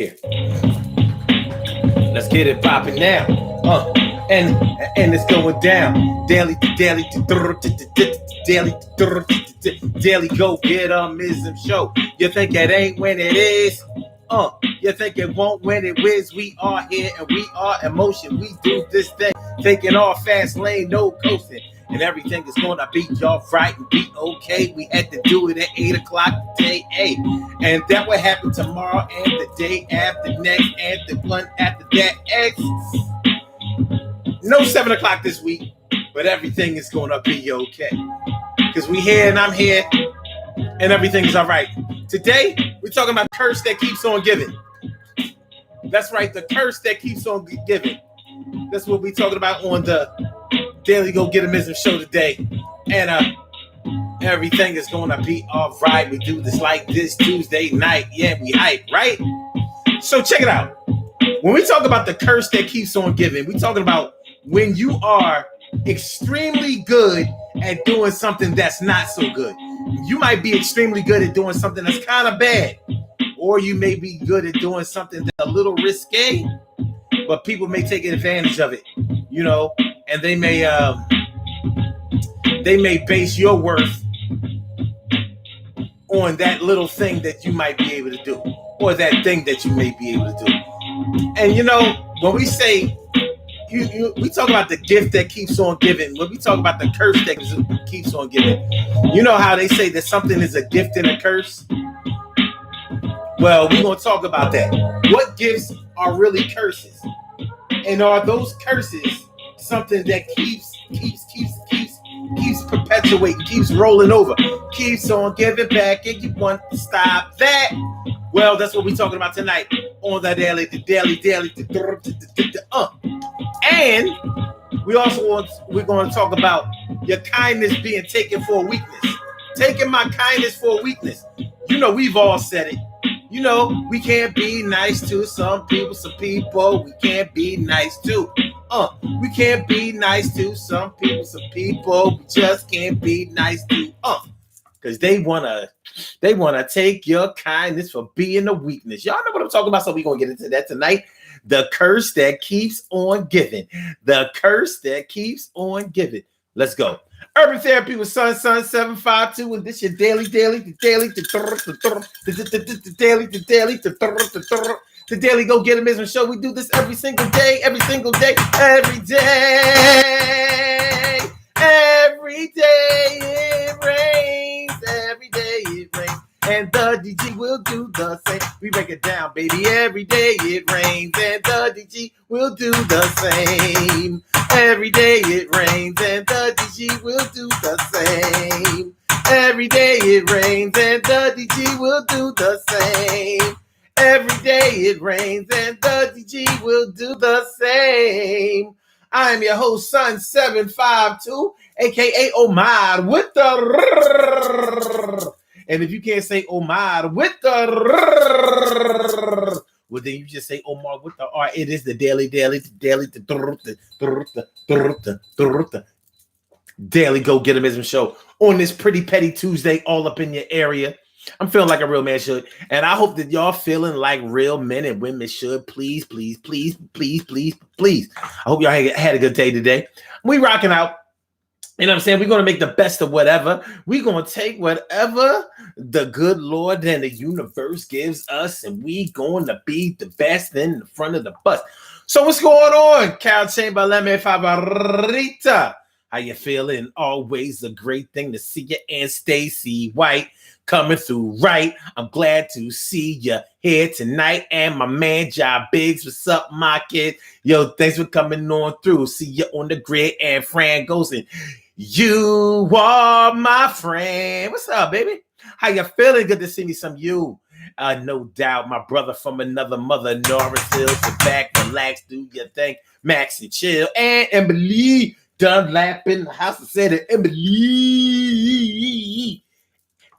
Here. Let's get it popping now. And it's going down. Daily daily go get show. You think it ain't when it is? You think it won't when it is? We are here and we are emotion. We do this thing, taking off fast lane, no coasting. And everything is gonna be y'all right and be okay. We had to do it at 8 o'clock today, and that will happen tomorrow and the day after next and the one after that X. No 7 o'clock this week, but everything is gonna be okay. Because we here and I'm here and everything is all right. Today, we're talking about the curse that keeps on giving. That's right, the curse that keeps on giving. That's what we're talking about on the Daily Go Get 'Em Ism show today. And everything is going to be all right. We do this like this Tuesday night. Yeah, we hype, right? So check it out. When we talk about the curse that keeps on giving, we're talking about when you are extremely good at doing something that's not so good. You might be extremely good at doing something that's kind of bad. Or you may be good at doing something that's a little risque, but people may take advantage of it, you know, and they may base your worth on that little thing that you might be able to do, or that thing that you may be able to do. And you know, when we say we talk about the gift that keeps on giving, when we talk about the curse that keeps on giving, you know how they say that something is a gift and a curse? Well, we're going to talk about that. What gifts are really curses? And are those curses something that keeps perpetuating, keeps rolling over, keeps on giving back, and you want to stop that? Well, that's what we're talking about tonight on the daily. And we're going to talk about your kindness being taken for a weakness. Taking my kindness for a weakness. You know, we've all said it. You know, we can't be nice to some people we can't be nice to. We can't be nice to some people we just can't be nice to. Because they wanna take your kindness for being a weakness. Y'all know what I'm talking about, so we're gonna get into that tonight. The curse that keeps on giving. The curse that keeps on giving. Let's go. Urban Therapy with Sun 752, and this your daily. The Daily Go Get 'Em Ism show. We do this every single day. Every day it rains. Every day it rains. And the DG will do the same. We break it down, baby. Every day it rains, and the DG will do the same. Every day it rains, and the DG will do the same. Every day it rains, and the DG will do the same. Every day it rains, and the DG will do the same. I am your host, Sun 752, aka Omar with the. And if you can't say Omar with the, well, then you just say Omar with the R. It is the Daily Go Get 'Em Ism show on this pretty petty Tuesday, all up in your area. I'm feeling like a real man should, and I hope that y'all feeling like real men and women should. Please. I hope y'all had a good day today. We rocking out. You know what I'm saying? We're going to make the best of whatever. We're going to take whatever the good Lord and the universe gives us, and we going to be the best in the front of the bus. So what's going on, Carol Chamber, Leme Favorita? How you feeling? Always a great thing to see you. And Stacy White coming through right. I'm glad to see you here tonight. And my man, Job Biggs, what's up, my kid? Yo, thanks for coming on through. See you on the grid. And Fran Golson, you are my friend. What's up, baby? How you feeling? Good to see me some you. No doubt, my brother from another mother, Norris Hill. Sit back, relax, do your thing. Max and chill. And Emily Dunlap in the house. I said it, Emily.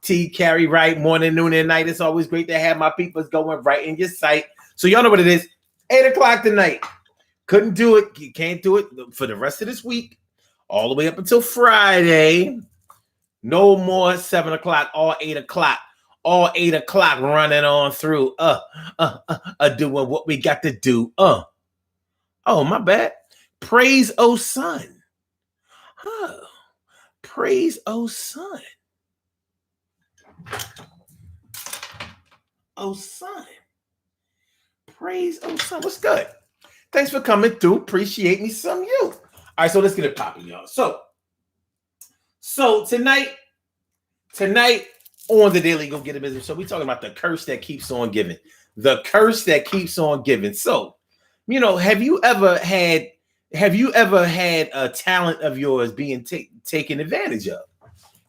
T. Carry right, morning, noon, and night. It's always great to have my peoples going right in your sight. So y'all know what it is. 8 o'clock tonight. Couldn't do it. You can't do it for the rest of this week. All the way up until Friday. No more 7 o'clock or 8 o'clock all 8 o'clock running on through, doing what we got to do. Oh, my bad. Praise, oh son. Praise, oh son. Oh son. Praise, oh son. What's good? Thanks for coming through. Appreciate me some you. All right, so let's get it popping, y'all. So tonight on the Daily Go Get It Business Show, we're talking about the curse that keeps on giving. The curse that keeps on giving. So, have you ever had a talent of yours being taken advantage of?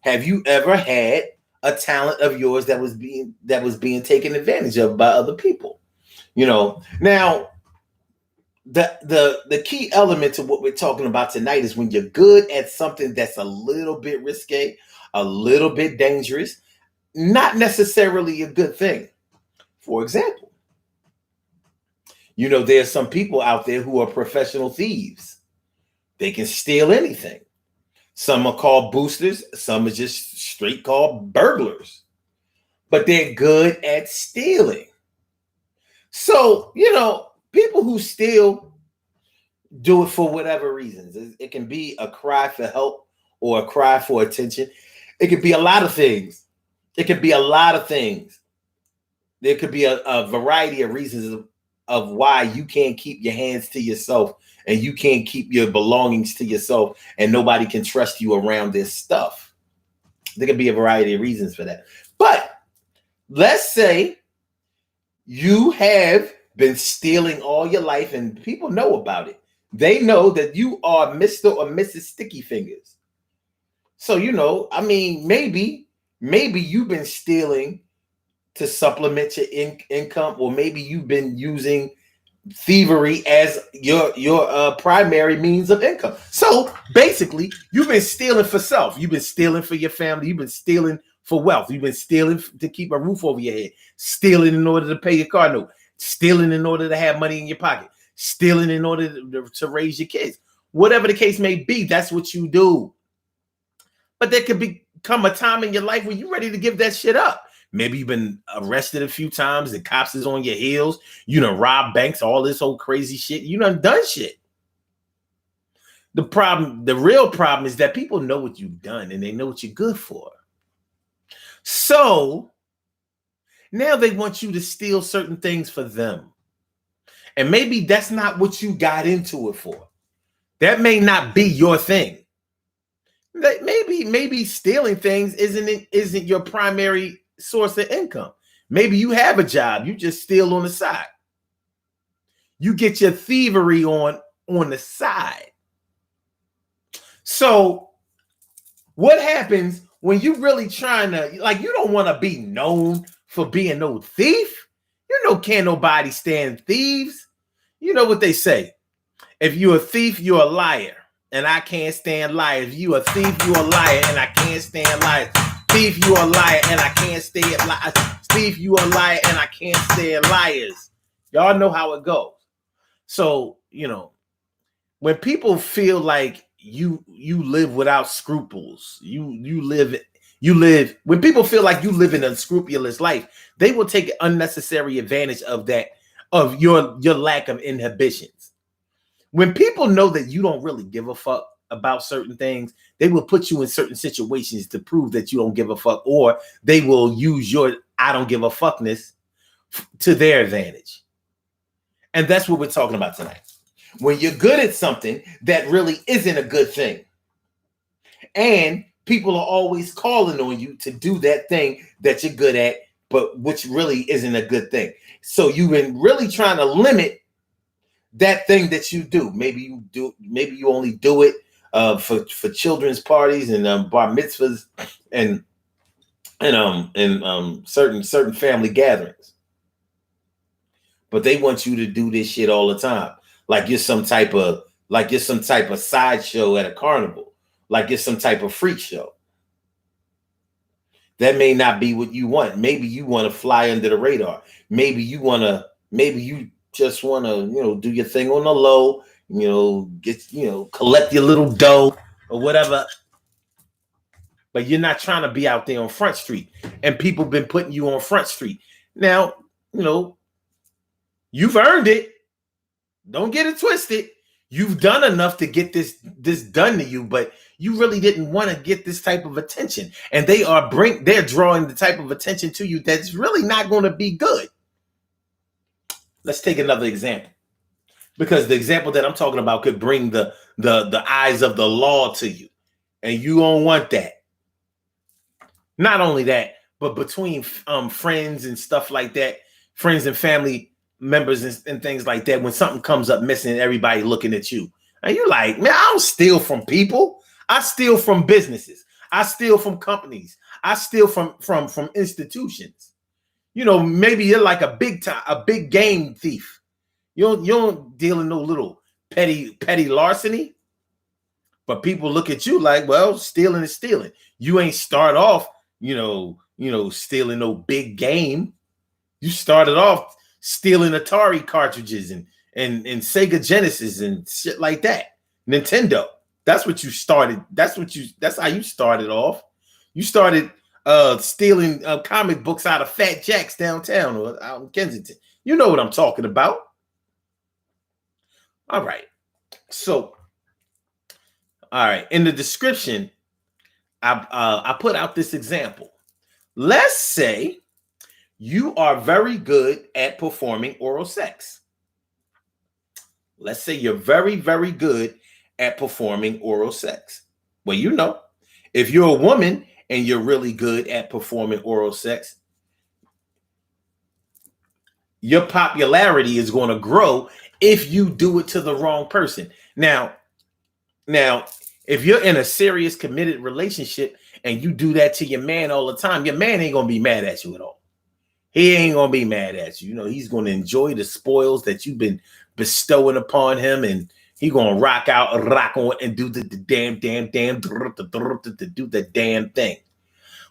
Have you ever had a talent of yours that was being taken advantage of by other people? Now the key element to what we're talking about tonight is when you're good at something that's a little bit risque, a little bit dangerous, not necessarily a good thing. For example, there's some people out there who are professional thieves. They can steal anything. Some are called boosters. Some are just straight called burglars. But they're good at stealing. So, people who steal do it for whatever reasons. It can be a cry for help or a cry for attention. It could be a lot of things. There could be a variety of reasons of why you can't keep your hands to yourself and you can't keep your belongings to yourself and nobody can trust you around this stuff. There could be a variety of reasons for that. But let's say you have been stealing all your life and people know about it. They know that you are Mr. or Mrs. Sticky Fingers. So, maybe you've been stealing to supplement your income, or maybe you've been using thievery as your primary means of income. So basically, you've been stealing for self. You've been stealing for your family. You've been stealing for wealth. You've been stealing to keep a roof over your head, stealing in order to pay your car note, stealing in order to have money in your pocket, stealing in order to raise your kids. Whatever the case may be, that's what you do. But there could become a time in your life where you're ready to give that shit up. Maybe you've been arrested a few times. The cops is on your heels. You done robbed banks, all this whole crazy shit. You done shit. The real problem is that people know what you've done and they know what you're good for. So now they want you to steal certain things for them. And maybe that's not what you got into it for. That may not be your thing. Maybe stealing things isn't your primary source of income. Maybe you have a job, you just steal on the side. You get your thievery on the side. So what happens when you really trying to, you don't want to be known for being no thief? Can't nobody stand thieves. You know what they say? If you're a thief, you're a liar. And I can't stand liars. If you a thief, you a liar, and I can't stand liars. Thief, you a liar, and I can't stand liars. Thief, you a liar, and I can't stand liars. Y'all know how it goes. So, when people feel like you live without scruples, you live when people feel like you live an unscrupulous life, they will take unnecessary advantage of that, of your lack of inhibitions. When people know that you don't really give a fuck about certain things, they will put you in certain situations to prove that you don't give a fuck, or they will use your I don't give a fuckness to their advantage. And that's what we're talking about tonight. When you're good at something that really isn't a good thing, and people are always calling on you to do that thing that you're good at, but which really isn't a good thing. So you've been really trying to limit that thing that you do. Maybe you only do it for children's parties and bar mitzvahs and certain family gatherings. But they want you to do this shit all the time, like you're some type of sideshow at a carnival, like you're some type of freak show. That may not be what you want. Maybe you want to fly under the radar. Maybe you just want to, do your thing on the low, collect your little dough or whatever. but you're not trying to be out there on Front Street, and people been putting you on Front Street. Now, you've earned it. Don't get it twisted. You've done enough to get this done to you, but you really didn't want to get this type of attention. And they're drawing the type of attention to you that's really not going to be good. Let's take another example. Because the example that I'm talking about could bring the eyes of the law to you. And you don't want that. Not only that, but between friends and stuff like that, friends and family members and things like that, when something comes up missing, everybody looking at you. And you're like, man, I don't steal from people. I steal from businesses. I steal from companies. I steal from institutions. Maybe you're like a big game thief. You don't deal in no little petty larceny. But people look at you like, well, stealing is stealing. You ain't start off, stealing no big game. You started off stealing Atari cartridges and Sega Genesis and shit like that. Nintendo. That's what you started. That's how you started off. You started stealing comic books out of Fat Jack's downtown or out in Kensington. You know what I'm talking about. All right. So, all right. In the description, I put out this example. Let's say you are very good at performing oral sex. Let's say you're very, very good at performing oral sex. Well, if you're a woman and you're really good at performing oral sex, your popularity is going to grow if you do it to the wrong person. Now, if you're in a serious committed relationship and you do that to your man all the time, your man ain't going to be mad at you at all. He ain't going to be mad at you. He's going to enjoy the spoils that you've been bestowing upon him, and he going to rock on and do the damn, do the damn thing.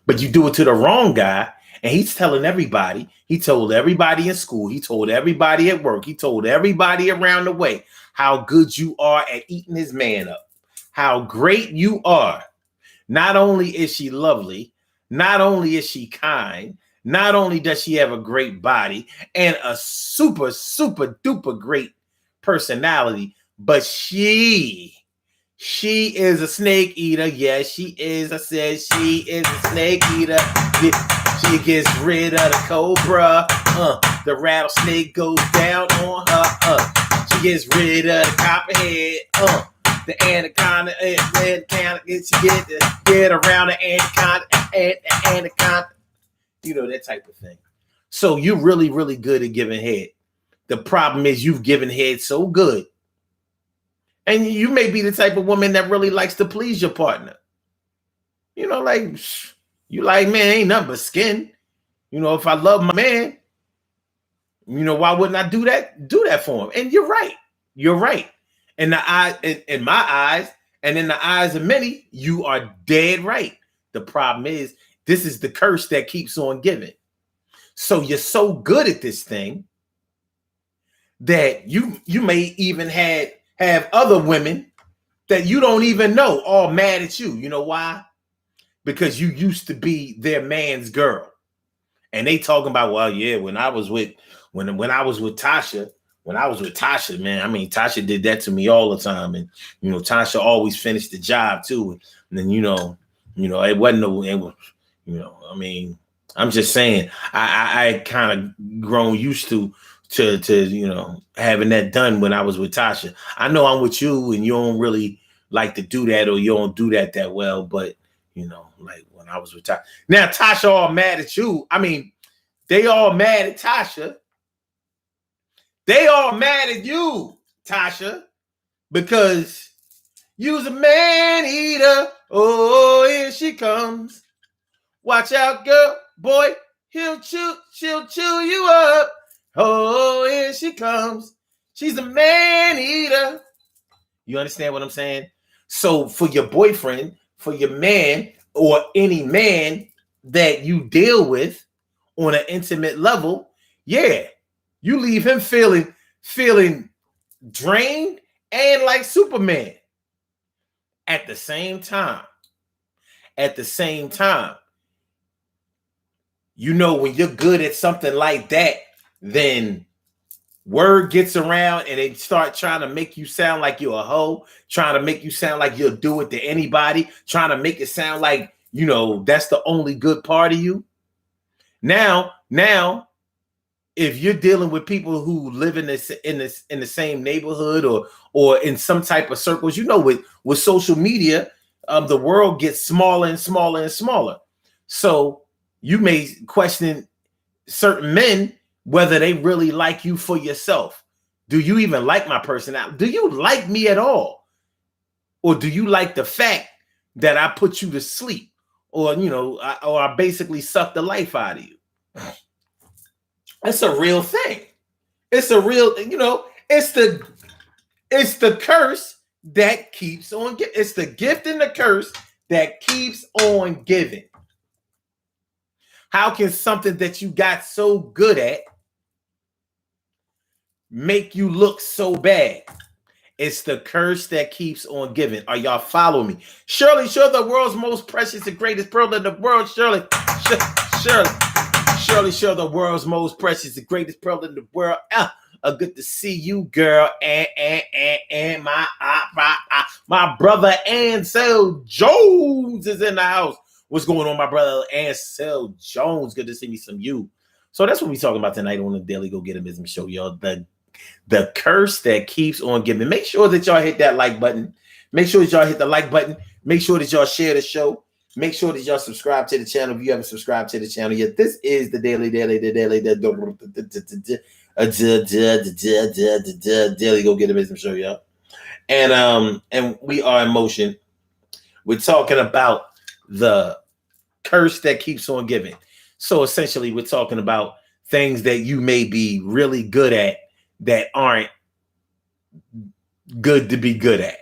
But you do it to the wrong guy, and he's telling everybody. He told everybody in school. He told everybody at work. He told everybody around the way how good you are at eating his man up, how great you are. Not only is she lovely, not only is she kind, not only does she have a great body and a super, super duper great personality, but she is a snake eater. Yes, she is. I said she is a snake eater. She gets rid of the cobra. The rattlesnake goes down on her. She gets rid of the copperhead. The anaconda. She get around the anaconda. That type of thing. So you're really, really good at giving head. The problem is you've given head so good. And you may be the type of woman that really likes to please your partner. You like, man, ain't nothing but skin. If I love my man, why wouldn't I do that? Do that for him. And you're right. You're right. In my eyes, and in the eyes of many, you are dead right. The problem is, this is the curse that keeps on giving. So you're so good at this thing that you may even have other women that you don't even know all mad at you. You know why? Because you used to be their man's girl. And they talking about, well, yeah, when I was with Tasha, man, I mean, Tasha did that to me all the time. And, Tasha always finished the job too. And then, it wasn't no, I mean, I'm just saying, I kind of grown used to having that done when I was with Tasha. I know I'm with you and you don't really like to do that, or you don't do that well, but like when I was with Tasha. Now Tasha all mad at you. I mean, they all mad at Tasha. They all mad at you, Tasha, because you's a man eater. Oh, here she comes. Watch out, girl, boy. She'll chew you up. Oh, here she comes. She's a man eater. You understand what I'm saying? So for your boyfriend, for your man, or any man that you deal with on an intimate level, yeah, you leave him feeling drained and like Superman. At the same time, at the same time, you know, when you're good at something like that, then word gets around and they start trying to make you sound like you're a hoe, trying to make you sound like you'll do it to anybody, trying to make it sound like, you know, that's the only good part of you. Now, if you're dealing with people who live in the same neighborhood or in some type of circles, you know, with social media, the world gets smaller and smaller and smaller. So you may question certain men whether they really like you for yourself. Do you even like my personality? Do you like me at all? Or do you like the fact that I put you to sleep? Or, you know, I basically suck the life out of you? That's a real thing. It's a real, you know, it's the curse that keeps on giving. It's the gift and the curse that keeps on giving. How can something that you got so good at make you look so bad? It's the curse that keeps on giving. Are y'all following me? Shirley, the world's most precious and greatest pearl in the world. Shirley, the world's most precious and greatest pearl in the world. Good to see you, girl. And my brother Ansel Jones is in the house. What's going on, my brother Ansel Jones? Good to see me some you. So that's what we're talking about tonight on the Daily Go Get Mism Show, y'all. The curse that keeps on giving. Make sure that y'all hit that like button. Make sure that y'all hit the like button. Make sure that y'all share the show. Make sure that y'all subscribe to the channel if you haven't subscribed to the channel yet. This is the Daily Go Get Mism Show, y'all. And we are in motion. We're talking about the curse that keeps on giving. So essentially, we're talking about things that you may be really good at that aren't good to be good at.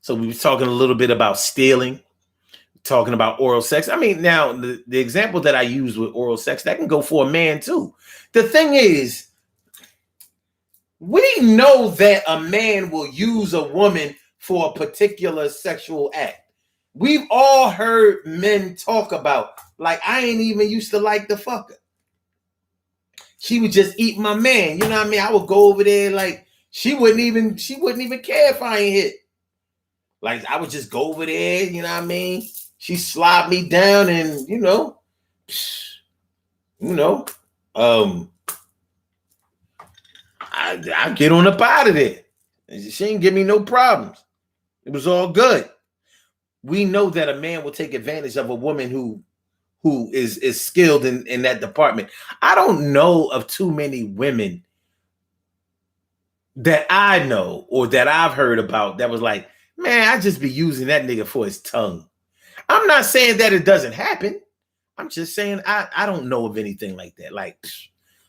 So we were talking a little bit about stealing, talking about oral sex. I mean, now the example that I use with oral sex, that can go for a man too. The thing is, we know that a man will use a woman for a particular sexual act. We've all heard men talk about, like, I ain't even used to like the fucker. She would just eat my man. You know what I mean? I would go over there, like, she wouldn't even care if I ain't hit. Like, I would just go over there, you know what I mean? She slide me down and, I get on up out of there. She didn't give me no problems. It was all good. We know that a man will take advantage of a woman who is skilled in that department. I don't know of too many women that I know or that I've heard about that was like, man, I just be using that nigga for his tongue. I'm not saying that it doesn't happen. I'm just saying I don't know of anything like that. Like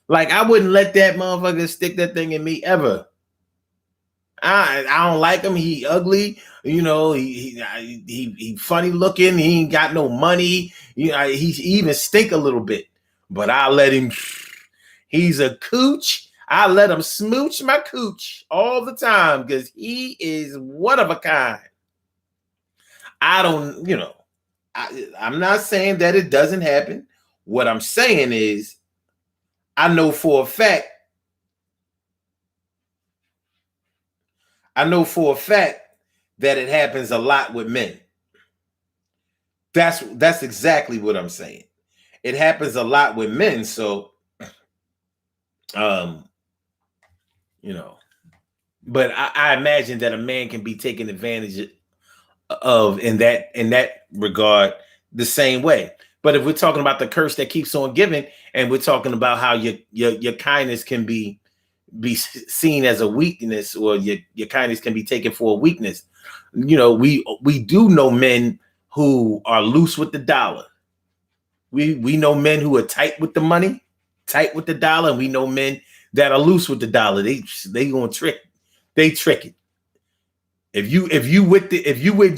I wouldn't let that motherfucker stick that thing in me ever. I don't like him. He ugly. He funny looking. He ain't got no money. He even stink a little bit. But I let him. He's a cooch. I let him smooch my cooch all the time because he is one of a kind. I don't, I'm not saying that it doesn't happen. What I'm saying is, I know for a fact that it happens a lot with men. That's exactly what I'm saying. It happens a lot with men. So, but I imagine that a man can be taken advantage of in that regard the same way. But if we're talking about the curse that keeps on giving, and we're talking about how your kindness can be seen as a weakness, or your kindness can be taken for a weakness. We do know men who are loose with the dollar. We know men who are tight with the money, tight with the dollar, and we know men that are loose with the dollar. They gonna trick it. If you with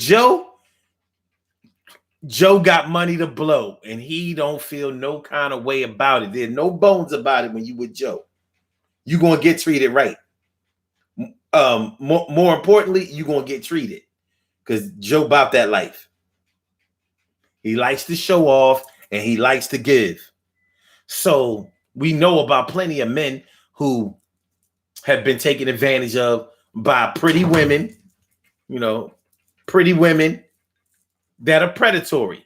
Joe got money to blow, and he don't feel no kind of way about it. There's no bones about it when you with Joe. You're going to get treated right. More importantly, you're going to get treated because Joe about that life. He likes to show off and he likes to give. So we know about plenty of men who have been taken advantage of by pretty women, pretty women that are predatory,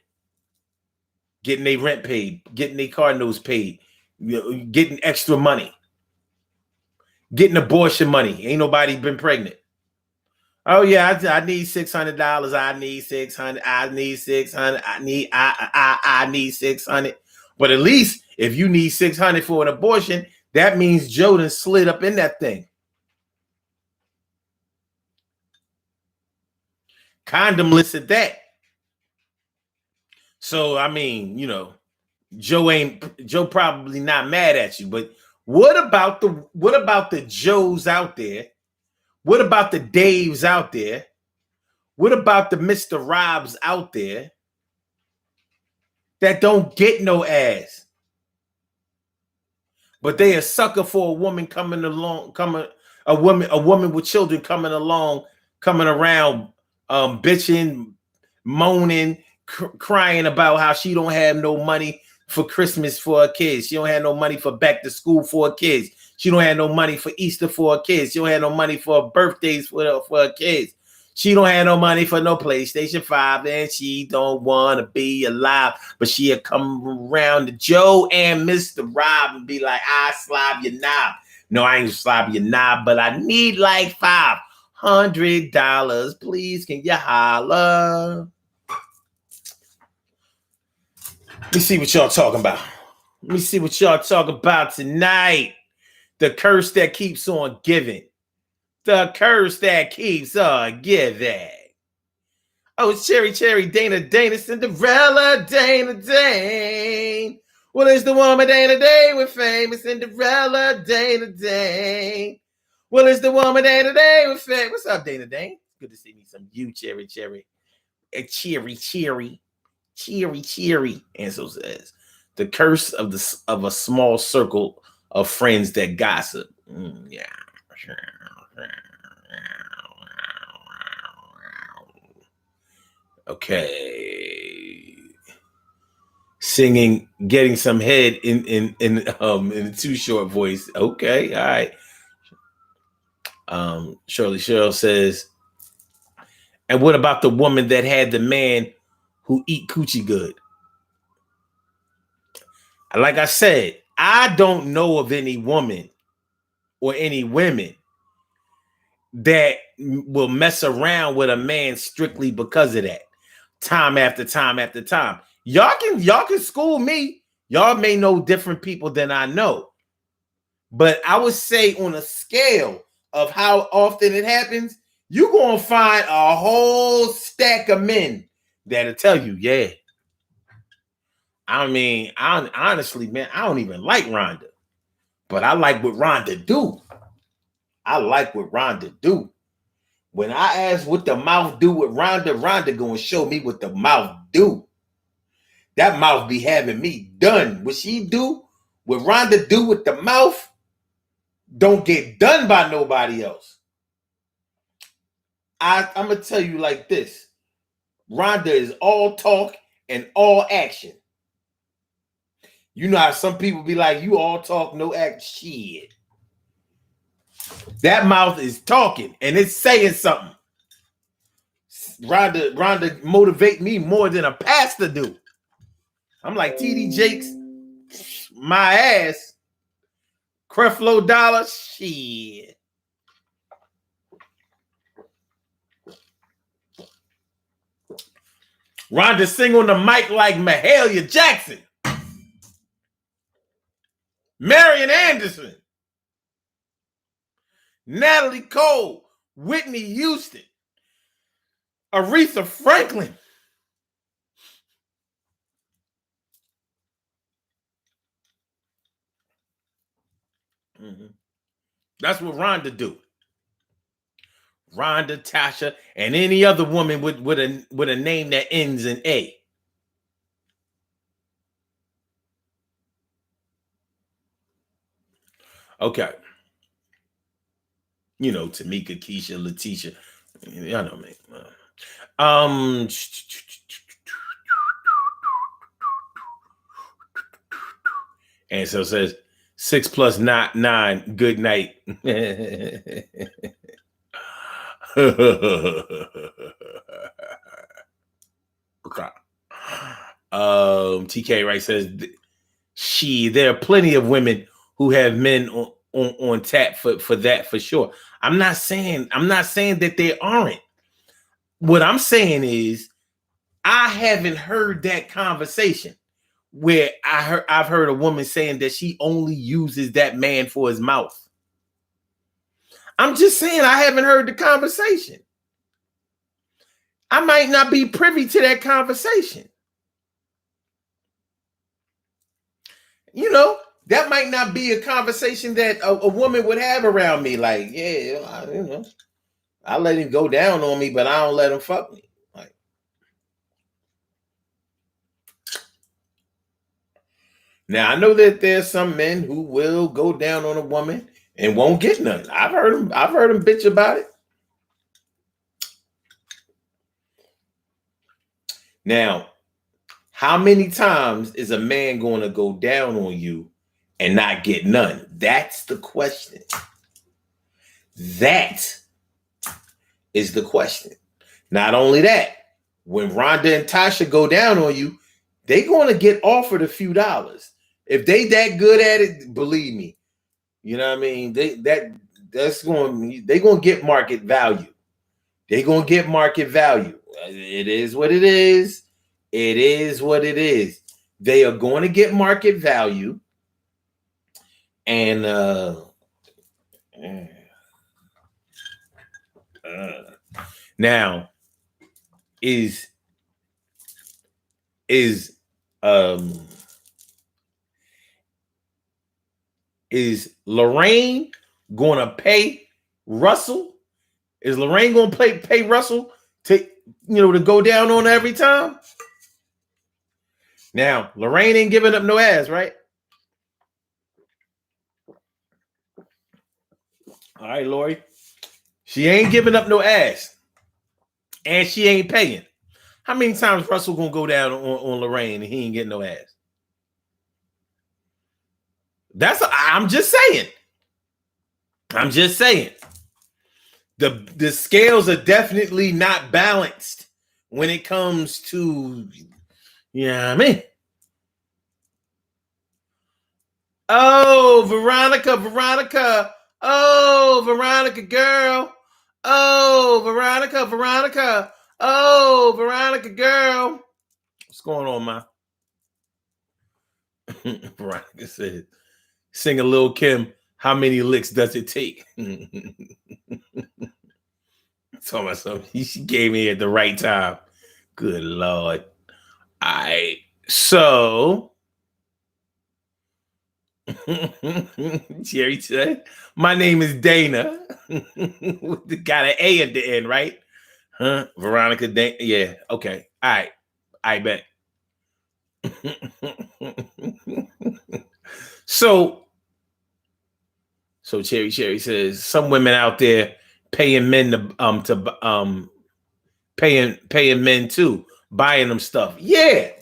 getting their rent paid, getting their car notes paid, getting extra money, getting abortion money. Ain't nobody been pregnant. Oh yeah, I need $600. I need 600. I need 600. I need 600. But at least if you need 600 for an abortion, that means Joe done slid up in that thing. Condomless at that. So I mean, Joe probably not mad at you, but what about the Joes out there? What about the Daves out there? What about the Mr. Robs out there that don't get no ass? But they a sucker for a woman a woman with children coming around, bitching, moaning, crying about how she don't have no money for Christmas for her kids. She don't have no money for back to school for her kids. She don't have no money for Easter for her kids. She don't have no money for birthdays for her kids. She don't have no money for no PlayStation 5 and she don't want to be alive. But she'll come around to Joe and Mr. Rob and be like, I slob your knob. No, I ain't slob your knob, but I need like $500. Please, can you holler? Let me see what y'all talking about. Let me see what y'all talking about tonight. The curse that keeps on giving. The curse that keeps on giving. Oh, it's Cherry, Dana, Cinderella, Dane. Well, it's the woman, Dane, with fame. It's Cinderella, Dane. Well, it's the woman, Dane, with fame. What's up, Dane? Good to see me some you, Cherry. Cheery. Ansel says, the curse of a small circle of friends that gossip. Yeah. Okay. Singing, getting some head in a too short voice. Okay, all right. Shirley Cheryl says, and what about the woman that had the man who eat coochie good? Like I said, I don't know of any woman or any women that will mess around with a man strictly because of that. Time after time after time. Y'all can school me. Y'all may know different people than I know. But I would say on a scale of how often it happens, you're going to find a whole stack of men that'll tell you, yeah. I mean, honestly, man, I don't even like Rhonda. But I like what Rhonda do. When I ask what the mouth do with Rhonda going to show me what the mouth do. That mouth be having me done. What she do, what Rhonda do with the mouth, don't get done by nobody else. I'm going to tell you like this. Rhonda is all talk and all action. You know how some people be like, you all talk, no act. Shit. That mouth is talking and it's saying something. Rhonda motivate me more than a pastor do. I'm like, TD Jakes, my ass. Creflo Dollar, shit. Rhonda sing on the mic like Mahalia Jackson. Marian Anderson. Natalie Cole. Whitney Houston. Aretha Franklin. Mm-hmm. That's what Rhonda do. Rhonda, Tasha, and any other woman with a name that ends in A. Okay. You know, Tamika, Keisha, Letitia. I know, man. And so it says 6 plus 9, good night. Okay. TK Wright says there are plenty of women who have men on tap for that for sure. I'm not saying that they aren't. What I'm saying is I haven't heard that conversation where I've heard a woman saying that she only uses that man for his mouth. I'm just saying I haven't heard the conversation. I might not be privy to that conversation. You know, that might not be a conversation that a woman would have around me. Like, yeah, I let him go down on me, but I don't let him fuck me. Like, now I know that there's some men who will go down on a woman and won't get nothing. I've heard them bitch about it. Now, how many times is a man going to go down on you and not get none? That's the question. That is the question. Not only that, when Rhonda and Tasha go down on you, they're going to get offered a few dollars. If they that good at it, believe me, you know what I mean? They're going to get market value. They're going to get market value. It is what it is. It is what it is. They are going to get market value. And now is Lorraine going to pay Russell? Is Lorraine going to pay Russell to go down on her every time? Now, Lorraine ain't giving up no ass, right? All right, Lori. She ain't giving up no ass. And she ain't paying. How many times Russell gonna go down on Lorraine and he ain't getting no ass? I'm just saying. The scales are definitely not balanced when it comes to, you know what I mean? Oh, Veronica. Oh, Veronica girl. Oh, Veronica. Oh, Veronica girl. What's going on, ma? Veronica said, sing a Lil' Kim, how many licks does it take? Told myself, she gave me at the right time. Good Lord. All right. So, Jerry said, my name is Dana. Got an A at the end, right? Huh? Veronica Dana. Yeah. Okay. All right. I bet. So Cherry says some women out there paying men to paying men too, buying them stuff. Yeah.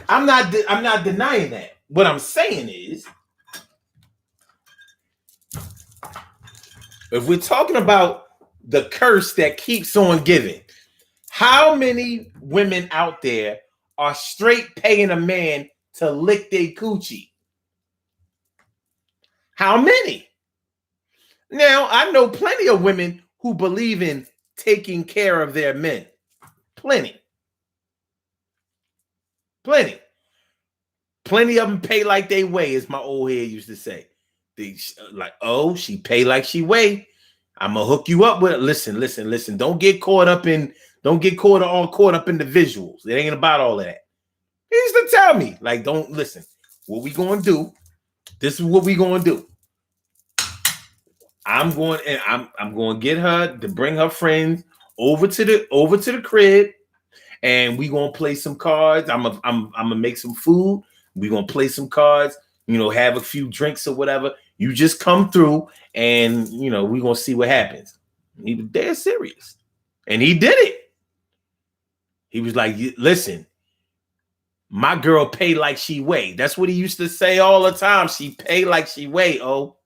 I'm not denying that. What I'm saying is, if we're talking about the curse that keeps on giving, how many women out there are straight paying a man to lick their coochie? How many? Now, I know plenty of women who believe in taking care of their men. Plenty of them pay like they weigh, as my old head used to say. They like, oh, she pay like she weigh. I'm gonna hook you up with it. Listen. Don't get caught up in the visuals. It ain't about all of that. He used to tell me, like, don't listen. What we gonna do? This is what we gonna do. I'm going to get her to bring her friends over to the crib, and we gonna play some cards. I'm gonna make some food. We gonna play some cards. Have a few drinks or whatever. You just come through, and we gonna see what happens. He was dead serious, and he did it. He was like, listen, My girl pay like she weigh. That's what he used to say all the time. She pay like she weigh. Oh,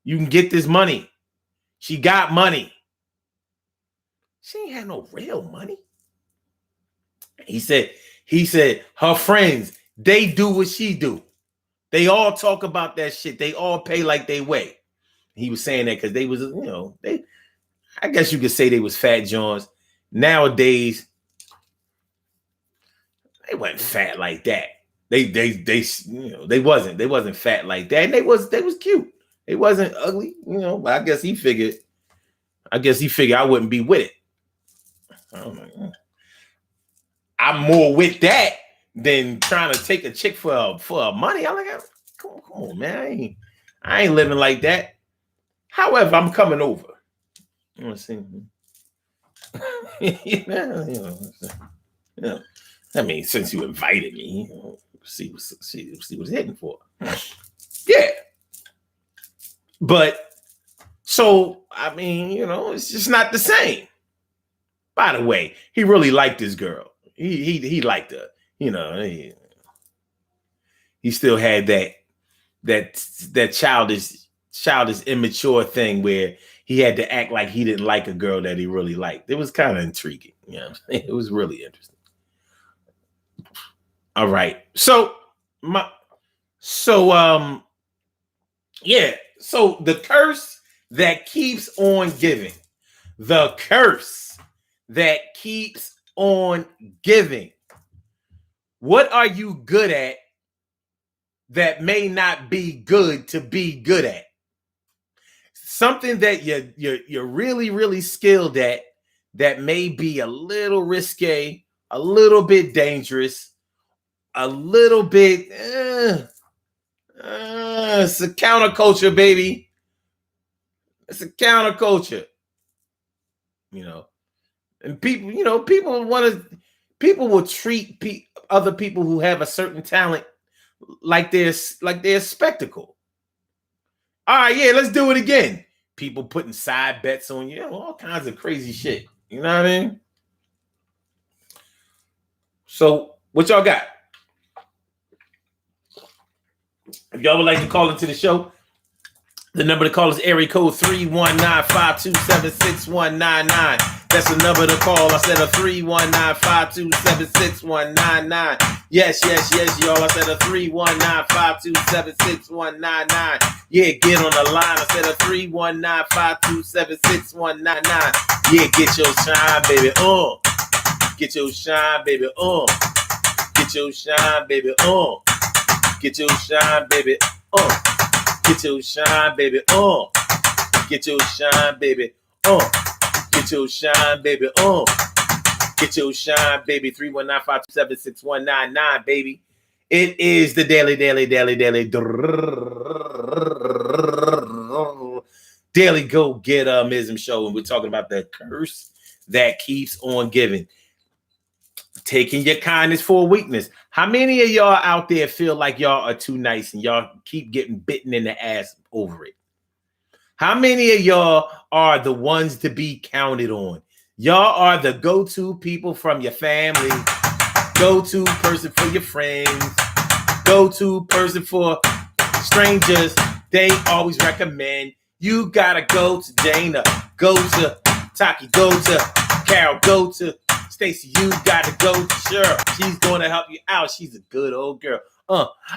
you can get this money. She got money. She ain't had no real money. He said her friends, they do what she do. They all talk about that shit. They all pay like they weigh. He was saying that because they was, I guess you could say they was fat Johns. Nowadays, they wasn't fat like that. They wasn't fat like that. And they was cute. They wasn't ugly, but I guess he figured I wouldn't be with it. I'm more with that than trying to take a chick for money. I'm like, come on, man. I ain't living like that. However, I'm coming over. You want to see? I mean, since you invited me, see what's hitting for. Yeah. But so I mean, it's just not the same. By the way, he really liked this girl. He liked her. He still had that childish, immature thing where he had to act like he didn't like a girl that he really liked. It was kind of intriguing. It was really interesting. All right. So the curse that keeps on giving. The curse that keeps on giving. What are you good at that may not be good to be good at? Something that you're really, really skilled at that may be a little risque, a little bit dangerous, a little bit it's a counterculture, baby. It's a counterculture. And people will treat other people who have a certain talent like they're a spectacle. All right, yeah, let's do it again. People putting side bets on you, all kinds of crazy shit. You know what I mean? So, what y'all got? If y'all would like to call into the show, the number to call is area code 319-527-6199. That's the number to call. I said a 319-527-6199. Yes, y'all. I said a 319-527-6199. Yeah, get on the line. I said a 319-527-6199. Yeah, get your shine, baby. Get your shine, baby. Get your shine, baby. Get your shine, baby. Get your shine, baby. Get your shine, baby. Get your shine, baby. Get your shine, baby. 319-527-6199, baby. It is the daily go get mism show, and we're talking about the curse that keeps on giving. Taking your kindness for a weakness. How many of y'all out there feel like y'all are too nice and y'all keep getting bitten in the ass over it? How many of y'all are the ones to be counted on? Y'all are the go-to people from your family, go-to person for your friends, go-to person for strangers. They always recommend you gotta go to Dana, go to Taki, go to Carol, go to Stacy. You gotta go to Cheryl. She's gonna help you out. She's a good old girl.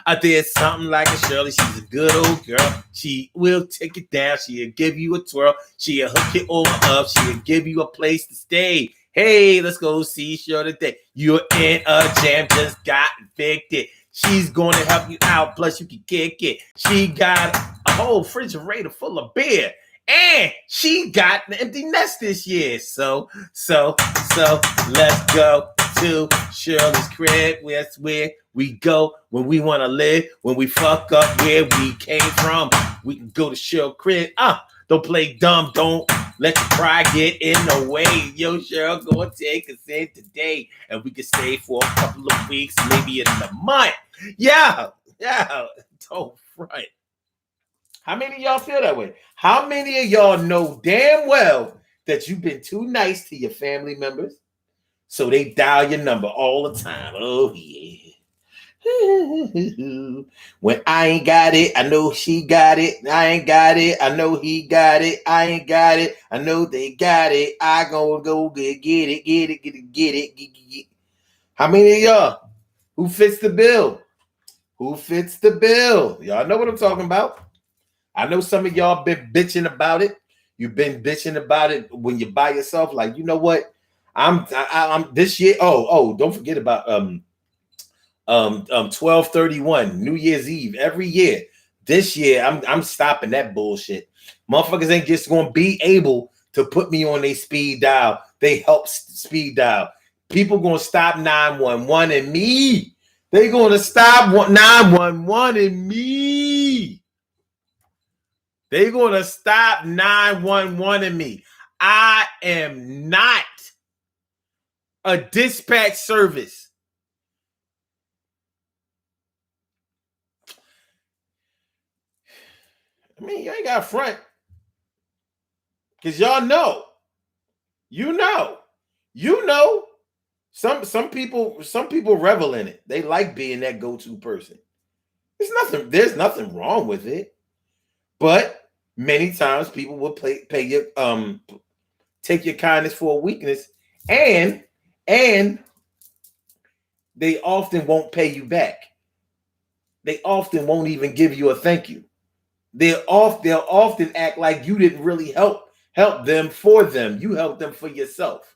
I did something like a Shirley. She's a good old girl. She will take it down. She'll give you a twirl. She'll hook it over up. She'll give you a place to stay. Hey, let's go see Shirley today. You're in a jam, just got evicted. She's going to help you out. Plus, you can kick it. She got a whole refrigerator full of beer. And she got an empty nest this year. So let's go to Shirley's crib. That's where we go when we want to live. When we fuck up where we came from, we can go to Shirley's crib. Don't play dumb. Don't let your pride get in the way. Yo, Cheryl, go take us in today. And we can stay for a couple of weeks, maybe in a month. Yeah. Don't front. How many of y'all feel that way? How many of y'all know damn well that you've been too nice to your family members? So they dial your number all the time. Oh, yeah. When I ain't got it, I know she got it. I ain't got it, I know he got it. I ain't got it, I know they got it. I gonna go get it. How many of y'all? Who fits the bill? Who fits the bill? Y'all know what I'm talking about. I know some of y'all been bitching about it. You've been bitching about it when you're by yourself. Like, you know what? I'm this year. Oh, don't forget about 12/31, New Year's Eve, every year. This year, I'm stopping that bullshit. Motherfuckers ain't just gonna be able to put me on their speed dial. They help speed dial. People gonna stop 911 and me. They gonna stop 911 and me. They gonna stop 911 and me. I am not a dispatch service. I mean, you ain't got front. Because y'all know. You know. Some people revel in it. They like being that go-to person. There's nothing wrong with it. But many times people will pay your take your kindness for a weakness, and they often won't pay you back. They often won't even give you a thank you. They'll often act like you didn't really help them for them. You helped them for yourself.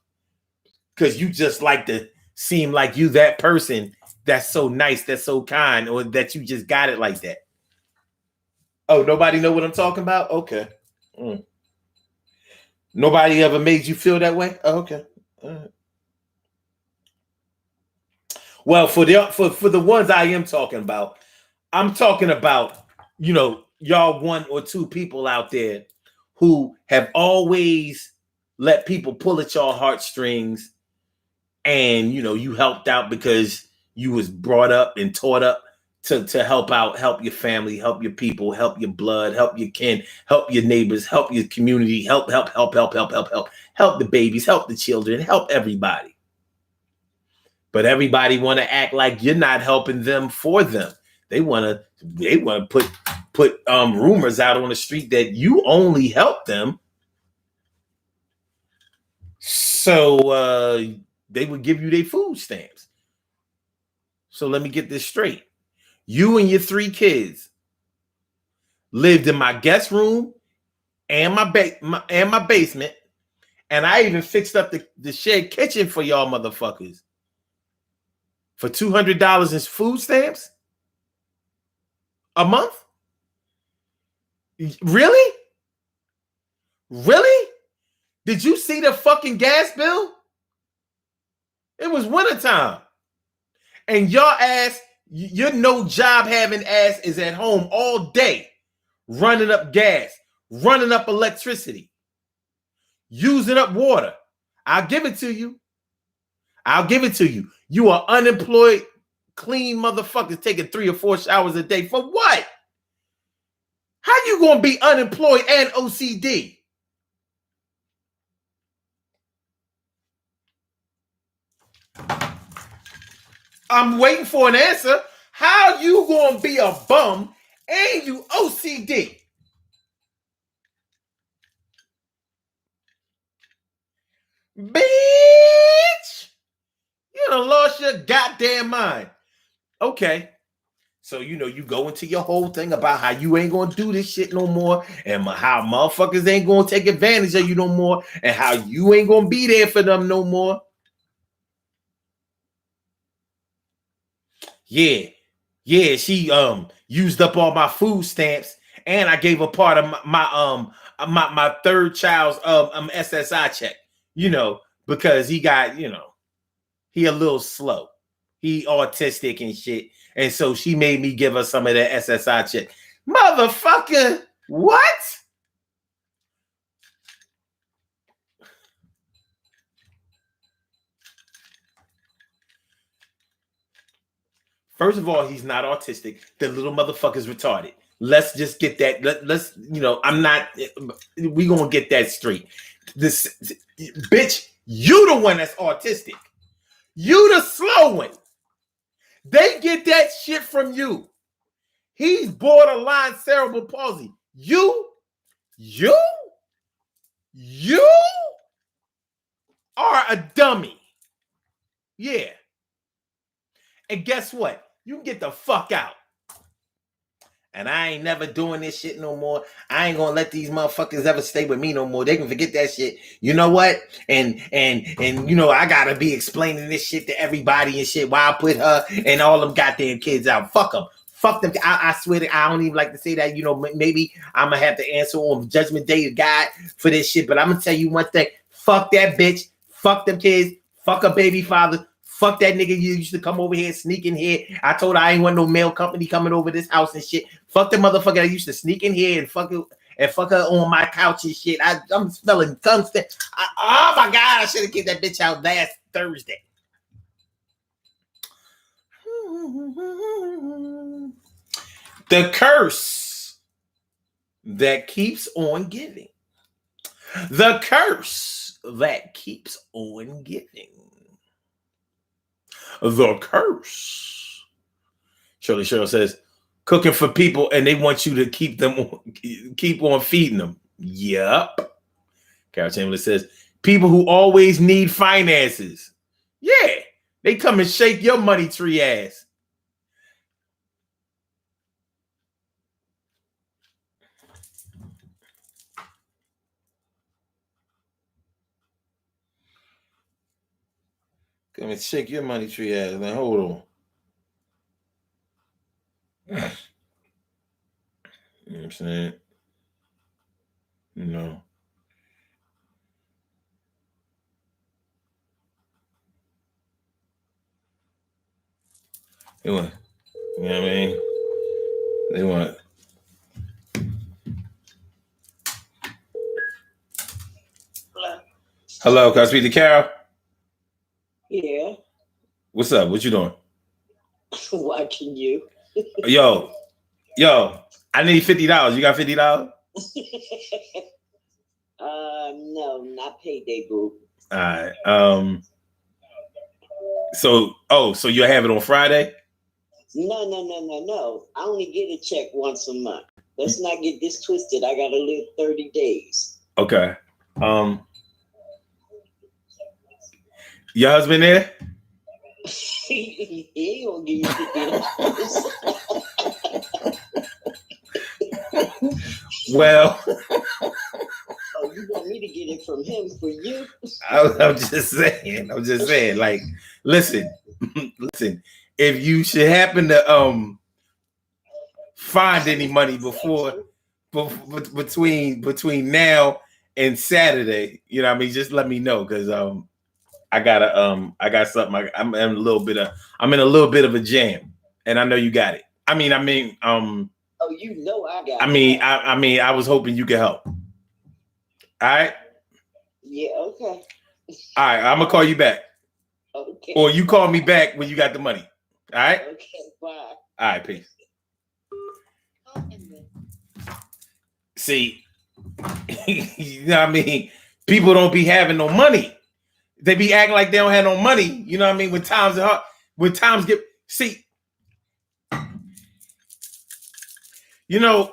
Because you just like to seem like you that person that's so nice, that's so kind, or that you just got it like that. Oh, nobody know what I'm talking about? Okay. Nobody ever made you feel that way? Oh, okay. All right. Well, for the ones I am talking about, I'm talking about, y'all one or two people out there who have always let people pull at your heartstrings, and you helped out because you was brought up and taught up to help out, help your family, help your people, help your blood, help your kin, help your neighbors, help your community, help the babies, help the children, help everybody. But everybody want to act like you're not helping them for them. They want to put rumors out on the street that you only help them, so they would give you their food stamps. So let me get this straight. You and your 3 kids lived in my guest room and my basement, and I even fixed up the shared kitchen for y'all motherfuckers for $200 in food stamps a month. Really? Did you see the fucking gas bill? It was wintertime, and your ass, your no job having ass, is at home all day running up gas, running up electricity, using up water. I'll give it to you. You are unemployed, clean motherfuckers taking 3 or 4 showers a day. For what? How you gonna be unemployed and OCD? I'm waiting for an answer. How you gonna be a bum and you OCD? Bitch! You done lost your goddamn mind. Okay. So, you go into your whole thing about how you ain't going to do this shit no more, and how motherfuckers ain't going to take advantage of you no more, and how you ain't going to be there for them no more. Yeah, she used up all my food stamps, and I gave a part of my third child's SSI check, because he got, he a little slow. He autistic and shit. And so she made me give her some of that SSI check. Motherfucker, what? First of all, he's not autistic. The little motherfucker's retarded. Let's just get that. Let's, I'm not, we gonna get that straight. This bitch, you the one that's autistic. You the slow one. They get that shit from you. He's borderline cerebral palsy. You are a dummy. Yeah. And guess what? You can get the fuck out. And I ain't never doing this shit no more. I ain't gonna let these motherfuckers ever stay with me no more. They can forget that shit. You know what? And you know, I gotta be explaining this shit to everybody and shit. Why I put her and all them goddamn kids out. Fuck them. Fuck them. I swear to I don't even like to say that. You know, maybe I'm gonna have to answer on Judgment Day to God for this shit. But I'm gonna tell you one thing. Fuck that bitch. Fuck them kids. Fuck a baby father. Fuck that nigga you used to come over here, sneak in here. I told her I ain't want no mail company coming over this house and shit. Fuck the motherfucker that used to sneak in here and fuck her on my couch and shit. I'm smelling constant. Oh my God, I should have kicked that bitch out last Thursday. The curse that keeps on giving. The curse that keeps on giving. The curse. Shirley Cheryl says, cooking for people and they want you to keep on feeding them. Yep. Carol Chamberlain says, people who always need finances. Yeah. They come and shake your money tree ass. Come and shake your money tree ass. Now hold on. You know what I'm saying? No. They want, you know what I mean? They want. Hello, can I speak to Carol? Yeah. What's up? What you doing? Watching you. Yo, I need $50. You got $50? No, not payday, boo. All right. So you'll have it on Friday? No. I only get a check once a month. Let's not get this twisted. I gotta live 30 days. Okay. Your husband there? He ain't gonna give you $50. Well. Oh, you want me to get it from him for you? I'm just saying. Like, listen. If you should happen to find any money between now and Saturday, you know what I mean, just let me know, because I got something. I'm in a little bit of a jam, and I know you got it. Oh, you know I got it. I was hoping you could help. All right. Yeah. Okay. All right. I'm gonna call you back. Okay. Or you call me back when you got the money. All right. Okay. Bye. All right. Peace. See, you know what I mean? People don't be having no money. They be acting like they don't have no money. You know what I mean? When times are hard, see, you know,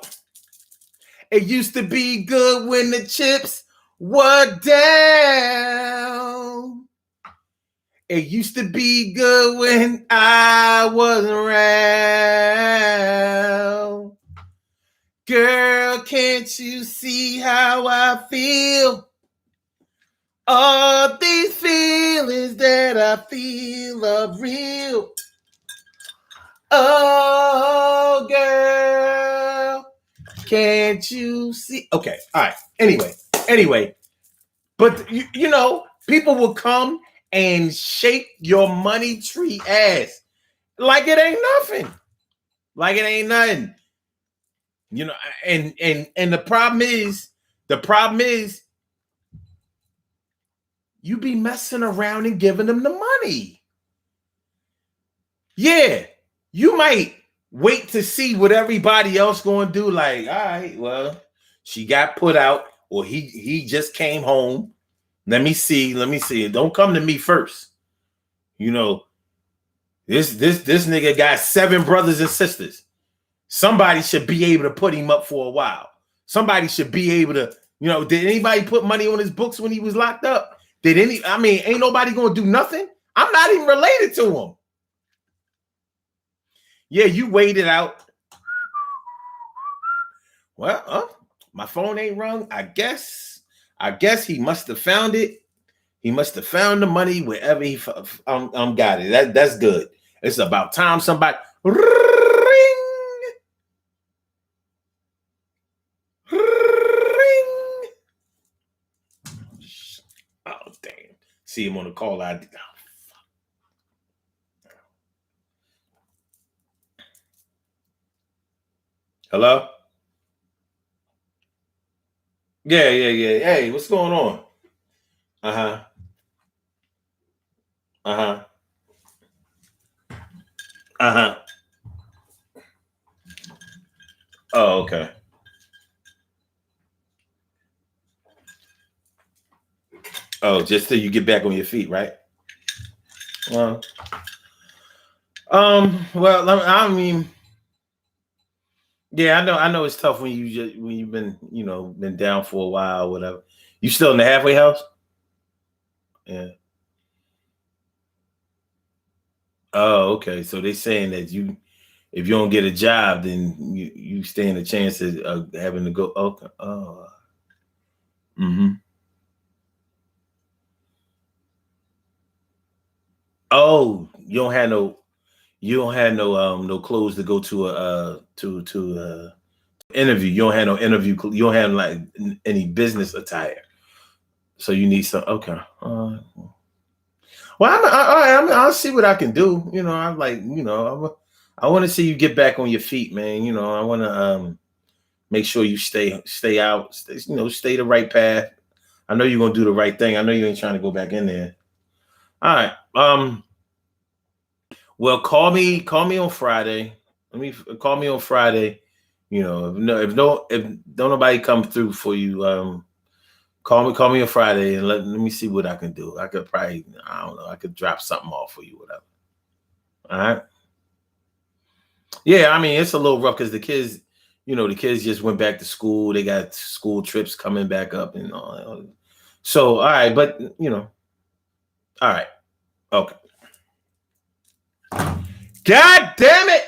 it used to be good when the chips were down. It used to be good when I wasn't around. Girl, can't you see how I feel? All these feelings that I feel are real. Oh, girl, can't you see? Okay, all right. Anyway, but you know, people will come and shake your money tree ass like it ain't nothing. Like it ain't nothing. You know, and the problem is you be messing around and giving them the money. Yeah, you might wait to see what everybody else going to do. Like, all right, well, she got put out, or he just came home. Let me see. Don't come to me first. You know, This nigga got 7 brothers and sisters. Somebody should be able to put him up for a while. Somebody should be able to, did anybody put money on his books when he was locked up? Ain't nobody gonna do nothing. I'm not even related to him. Yeah, you waited out. Well, my phone ain't rung. I guess he must have found it. He must have found the money wherever he got it. That's good. It's about time somebody ring. Oh damn! See him on the call ID. Hello? Yeah. Hey, what's going on? Uh-huh. Oh, okay. Oh, just till you get back on your feet, right? Well, I mean, yeah, I know it's tough when you've been, been down for a while or whatever. You still in the halfway house? Yeah. Oh, okay. So they saying that if you don't get a job, then you stand a chance of having to go. Okay. Oh. Mm-hmm. Oh, you don't have no clothes to go to a interview. You don't have no interview. You don't have like any business attire. So you need some. Okay. Well, I'll see what I can do. I'm like, I want to see you get back on your feet, man. I want to make sure you stay out, stay the right path. I know you're gonna do the right thing. I know you ain't trying to go back in there. All right. Well, call me on Friday. Call me on Friday. If don't nobody come through for you, call me on Friday and let me see what I can do. I could probably, I don't know, I could drop something off for you, whatever. All right. Yeah, it's a little rough because the kids just went back to school. They got school trips coming back up and all. So, all right, but all right. Okay. God damn it.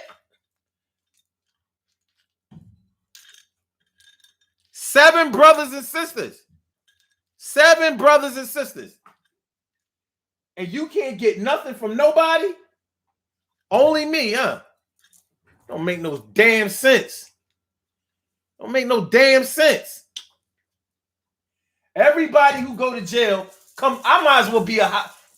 7 brothers and sisters. 7 brothers and sisters. And you can't get nothing from nobody? Only me, huh? Don't make no damn sense. Don't make no damn sense. Everybody who go to jail, I might as well be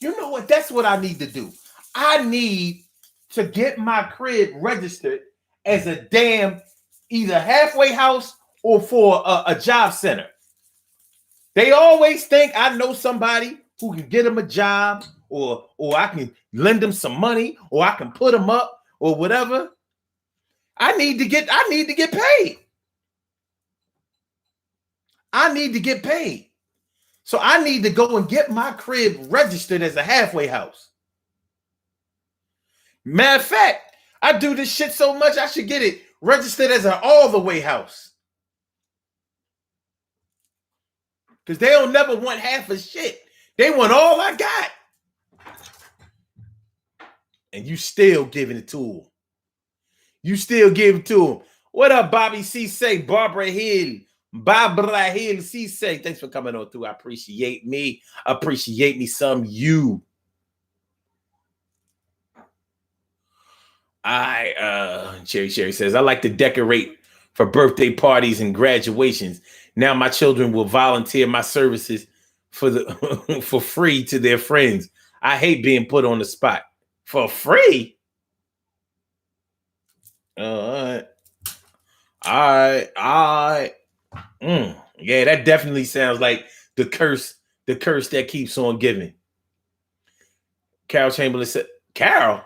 you know what? That's what I need to do. I need to get my crib registered as a damn either halfway house or for a job center. They always think I know somebody who can get them a job or I can lend them some money or I can put them up or whatever. I need to get paid. I need to get paid. So I need to go and get my crib registered as a halfway house. Matter of fact, I do this shit so much I should get it registered as an all the way house. Because they don't never want half of shit. They want all I got. And you still giving it to them. You still give it to them. What up, Bobby C. Say, Barbara Hill C. Thanks for coming on through. I appreciate me. Appreciate me some you. Cherry says, I like to decorate for birthday parties and graduations. Now my children will volunteer my services for free to their friends. I hate being put on the spot. For free? All right. Yeah, that definitely sounds like the curse that keeps on giving. Carol Chamberlain said, Carol?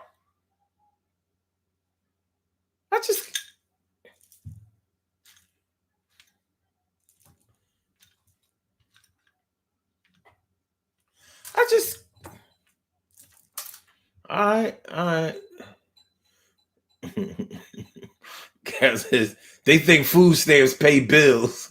All right. Cal says they think food stamps pay bills.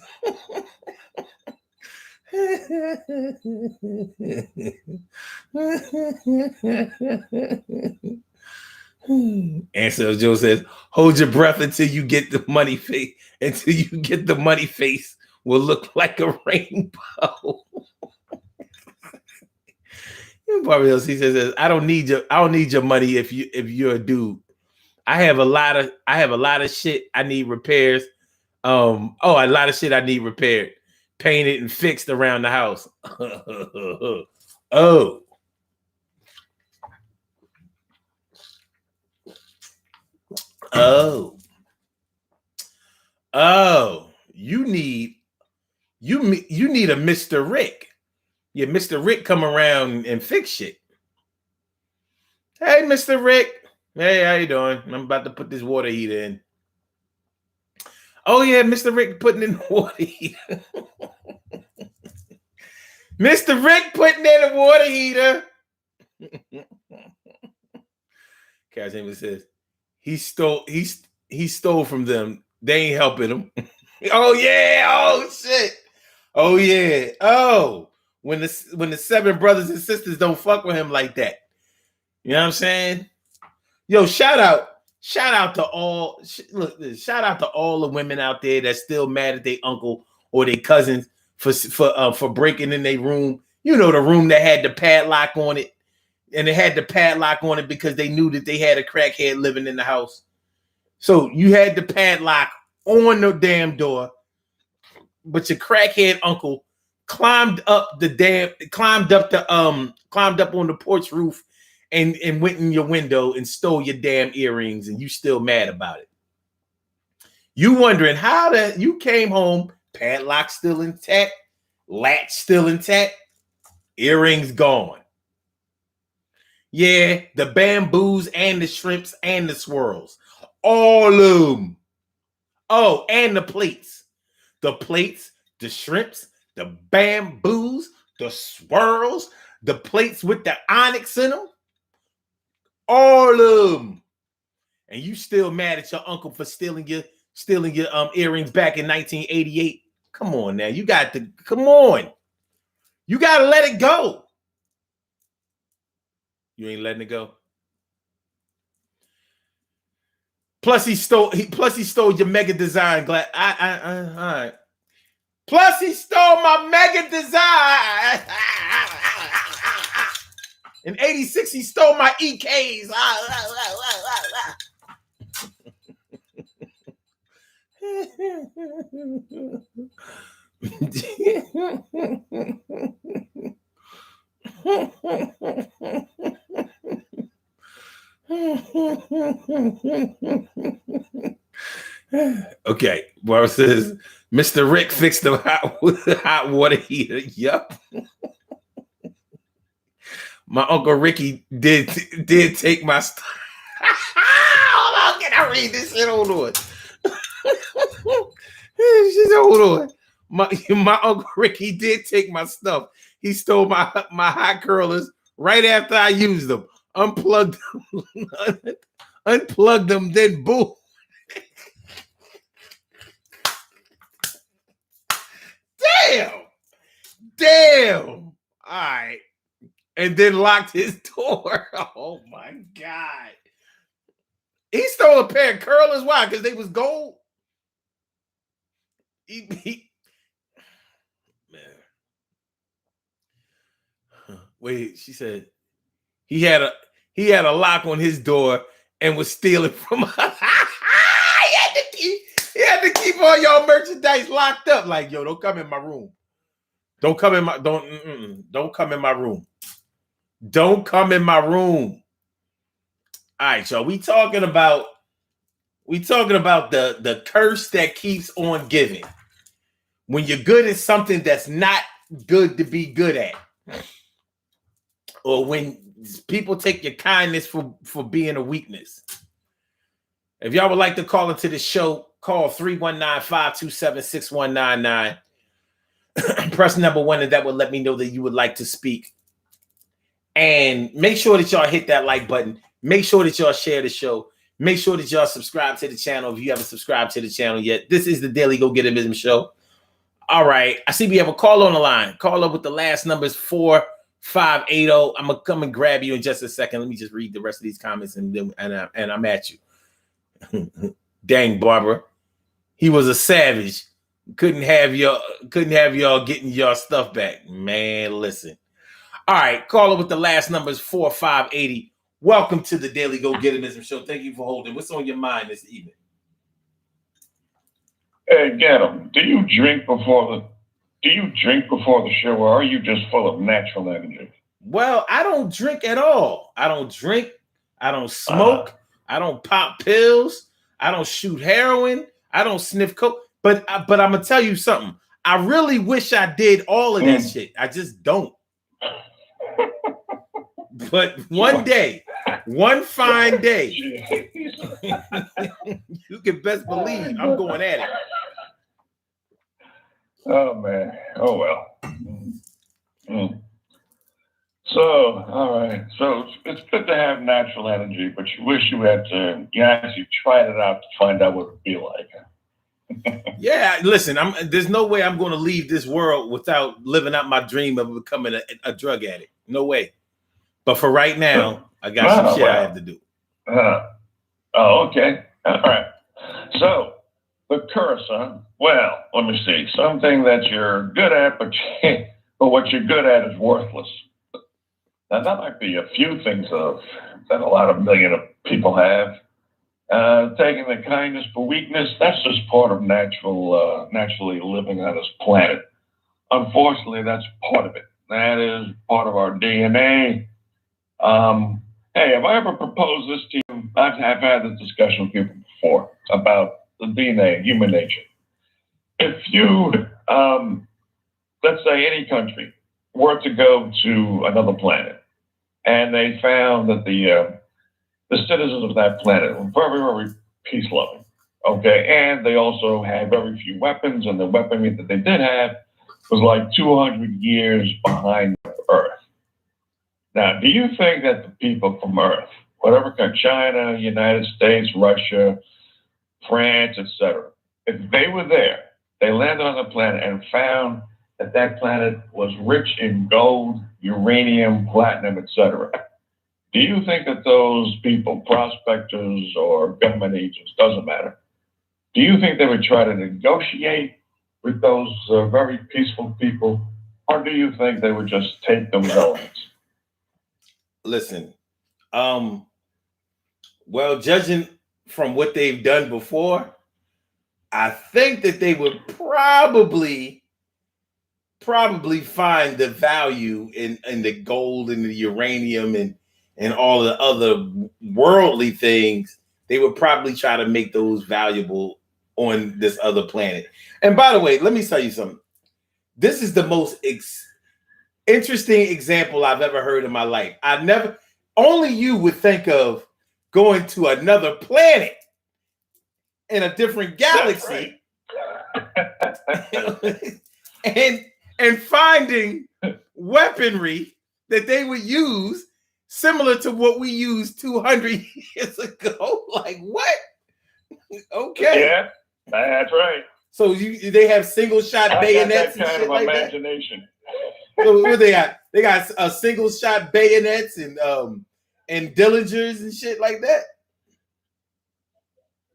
Ansel Joe says, hold your breath until you get the money face. Until you get the money face will look like a rainbow. He says, I don't need your money if you're a dude. I have a lot of shit I need repairs. A lot of shit I need repaired, painted and fixed around the house. You need a Mr. Rick. Yeah, Mr. Rick come around and fix shit. Hey, Mr. Rick. Hey, how you doing? I'm about to put this water heater in. Oh, yeah, Mr. Rick putting in the water heater. Mr. Rick putting in the water heater. Cash Amos says, he stole from them. They ain't helping him. Oh, yeah. Oh, shit. Oh, yeah. Oh, when the 7 brothers and sisters don't fuck with him like that. You know what I'm saying? Yo, shout out to all the women out there that's still mad at their uncle or their cousins for breaking in their room. You know, the room that had the padlock on it, and they had the padlock on it because they knew that they had a crackhead living in the house. So you had the padlock on the damn door, but your crackhead uncle climbed up on the porch roof and went in your window and stole your damn earrings, and you still mad about it. You wondering how that you came home, padlock still intact, latch still intact, earrings gone. Yeah, the bamboos and the shrimps and the swirls. All of them. Oh, and the plates. The plates, the shrimps, the bamboos, the swirls, the plates with the onyx in them. All of them. And you still mad at your uncle for stealing your earrings back in 1988. Come on now. You got to let it go. You ain't letting it go. Plus he stole your Mega Design glass. All right. Plus he stole my Mega Design. In 86, he stole my EKs. Okay, well, it says Mr. Rick fixed the hot water heater. Yup. My Uncle Ricky did take my stuff. Hold on, can I read this shit? Hold on. She said, hold on. My Uncle Ricky did take my stuff. He stole my hot curlers right after I used them. Unplugged them, then boom. Damn. All right. And then locked his door. Oh my God. He stole a pair of curlers. Why? Because they was gold. Man. Wait, she said he had a lock on his door and was stealing from us. He had to keep all y'all merchandise locked up. Like, yo, don't come in my room. Don't come in my room. Don't come in my room. All right, y'all. We talking about the curse that keeps on giving. When you're good at something that's not good to be good at. Or when people take your kindness for being a weakness. If y'all would like to call into the show, call 319-527-6199. Press number 1, and that will let me know that you would like to speak. And make sure that y'all hit that like button. Make sure that y'all share the show. Make sure that y'all subscribe to the channel if you haven't subscribed to the channel yet. This is the Daily Go Get Mism Show. All right. I see we have a call on the line. Call up with the last numbers 4580. I'm gonna come and grab you in just a second. Let me just read the rest of these comments and I'm at you. Dang, Barbara. He was a savage. Couldn't have y'all getting your stuff back. Man, listen. All right, caller with the last numbers 4580. Welcome to the Daily Go Get Mism Show. Thank you for holding. What's on your mind this evening? Hey, get him. Do you drink before the show, or are you just full of natural energy? Well, I don't drink at all. I don't drink. I don't smoke. I don't pop pills. I don't shoot heroin. I don't sniff coke. But I'm gonna tell you something. I really wish I did all of that shit. I just don't. But one day, one fine day, you can best believe I'm going at it. Oh man. Oh well. So, all right. So it's good to have natural energy, but you wish you actually tried it out to find out what it would be like. Yeah, listen, there's no way I'm going to leave this world without living out my dream of becoming a drug addict. No way. But for right now, I got some shit I have to do. Okay. All right. So the curse, huh? Well, let me see. Something that you're good at, but what you're good at is worthless. Now, that might be a few things that a lot of million of people have. Taking the kindness for weakness, that's just part of naturally living on this planet. Unfortunately, that's part of it. That is part of our DNA. Hey, have I ever proposed this to you? I've had this discussion with people before about the DNA, human nature. If you, let's say any country, were to go to another planet, and they found that the citizens of that planet were very, very peace-loving, okay? And they also had very few weapons, and the weaponry that they did have was like 200 years behind Earth. Now, do you think that the people from Earth, whatever country, China, United States, Russia, France, etc., if they were there, they landed on the planet and found that that planet was rich in gold, uranium, platinum, etc., do you think that those people, prospectors or government agents, doesn't matter, do you think they would try to negotiate with those very peaceful people, or do you think they would just take those elements? Listen, well, judging from what they've done before, I think that they would probably find the value in the gold and the uranium and all the other worldly things. They would probably try to make those valuable on this other planet. And by the way, let me tell you something. This is the most interesting example I've ever heard in my life. Only you would think of going to another planet in a different galaxy and finding weaponry that they would use similar to what we used 200 years ago. Like, what? Okay. Yeah, that's right. So they have single shot bayonets and shit like imagination. That? So what they got? They got a single shot bayonets and Dillingers and shit like that.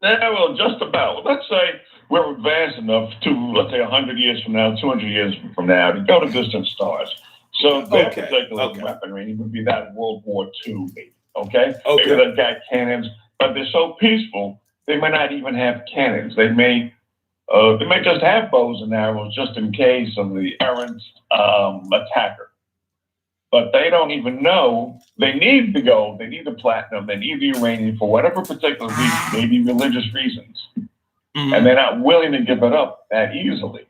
Yeah, well, just about. Let's say we're advanced enough to, let's say, 100 years from now, 200 years from now, to go to distant stars. So that particular weaponry would be that World War II, okay? Maybe they've got cannons, but they're so peaceful, they may not even have cannons. They may just have bows and arrows just in case of the errant attacker. But they don't even know they need the gold, they need the platinum, they need the uranium for whatever particular reason, maybe religious reasons. Mm-hmm. And they're not willing to give it up that easily.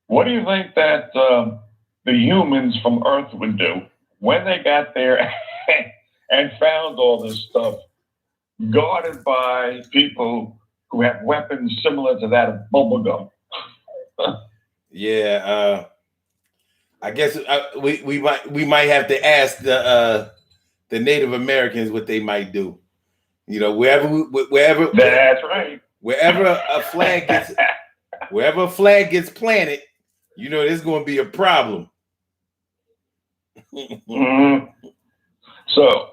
What do you think that the humans from Earth would do when they got there and found all this stuff guarded by people who have weapons similar to that of bubblegum? Yeah. I guess we might have to ask the Native Americans what they might do. You know, That's right. wherever a flag gets planted, you know, there's going to be a problem. Mhm. So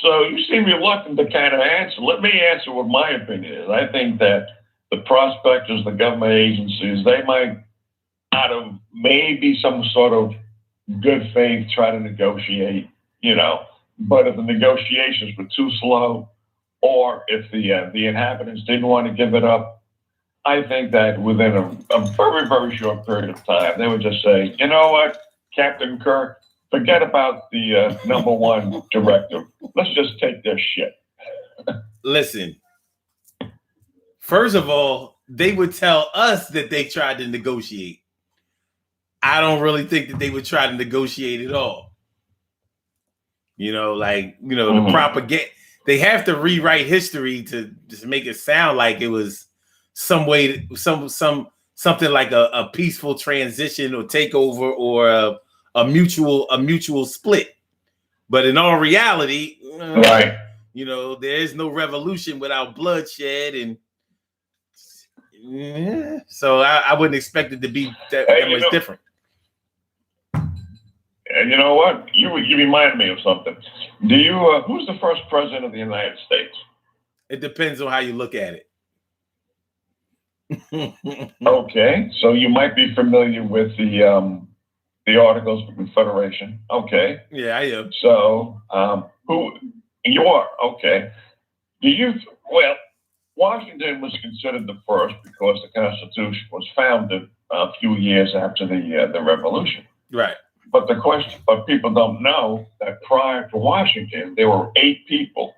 you seem reluctant to kind of answer. Let me answer what my opinion is. I think that the prospectors, the government agencies, they might, out of maybe some sort of good faith, try to negotiate, you know. But if the negotiations were too slow, or if the inhabitants didn't want to give it up, I think that within a very, very short period of time, they would just say, you know what, Captain Kirk, forget about the number one directive. Let's just take their shit. Listen, first of all, they would tell us that they tried to negotiate. I don't really think that they would try to negotiate at all. You know, like, you know, the propaganda, they have to rewrite history to just make it sound like it was some way, something like a peaceful transition or takeover or a mutual split. But in all reality, Right. You know, there is no revolution without bloodshed, and so I wouldn't expect it to be that much different. And you know what? You remind me of something. Do you? Who's the first president of the United States? It depends on how you look at it. Okay, so you might be familiar with the Articles of Confederation. Okay. Yeah, I am. So who you are? Okay. Do you? Well, Washington was considered the first because the Constitution was founded a few years after the Revolution. Right. But people don't know that prior to Washington, there were 8 people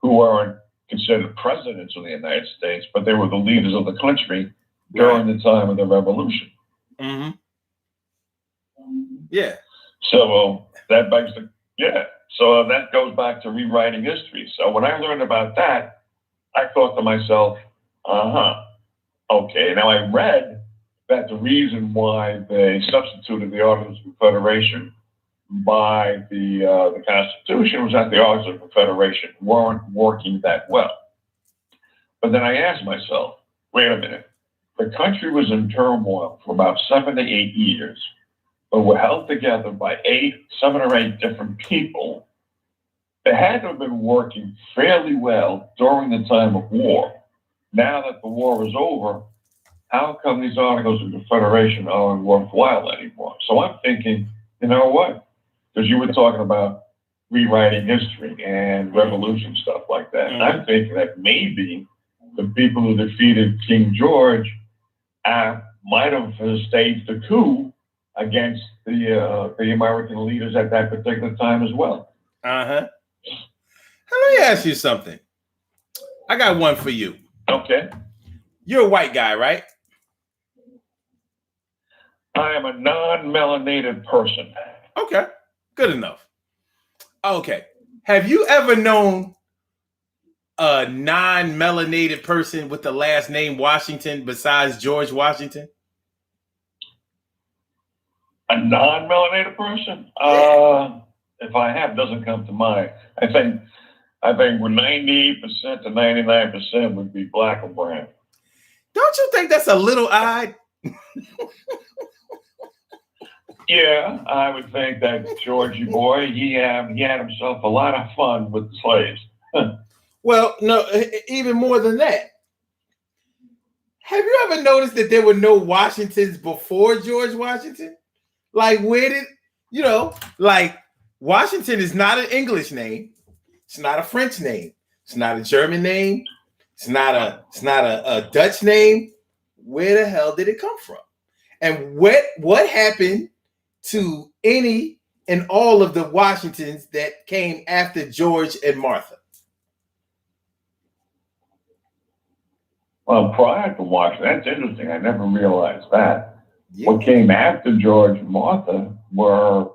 who weren't considered presidents of the United States, but they were the leaders of the country during the time of the Revolution. Mm-hmm. Yeah. So that begs so that goes back to rewriting history. So when I learned about that, I thought to myself, okay. Now I read that the reason why they substituted the Articles of Confederation by the Constitution was that the Articles of Confederation weren't working that well. But then I asked myself, wait a minute, the country was in turmoil for about 7 to 8 years, but were held together by 7 or 8 different people. They had to have been working fairly well during the time of war. Now that the war is over, how come these Articles of Confederation aren't worthwhile anymore? So I'm thinking, you know what? Because you were talking about rewriting history and revolution stuff like that. And I'm thinking that maybe the people who defeated King George might have staged a coup against the American leaders at that particular time as well. Uh-huh. Let me ask you something. I got one for you. Okay. You're a white guy, right? I am a non-melanated person. Okay, good enough. Okay, have you ever known a non-melanated person with the last name Washington besides George Washington? A non-melanated person? If I have, doesn't come to mind. I think we're 98% to 99% would be black or brown. Don't you think that's a little odd? Yeah, I would think that Georgie boy, he had himself a lot of fun with the slaves. Well, no, even more than that. Have you ever noticed that there were no Washingtons before George Washington? Like, where did, like, Washington is not an English name. It's not a French name. It's not a German name. It's not a Dutch name. Where the hell did it come from? And what happened to any and all of the Washingtons that came after George and Martha? Well, prior to Washington, that's interesting. I never realized that. Yeah. What came after George and Martha were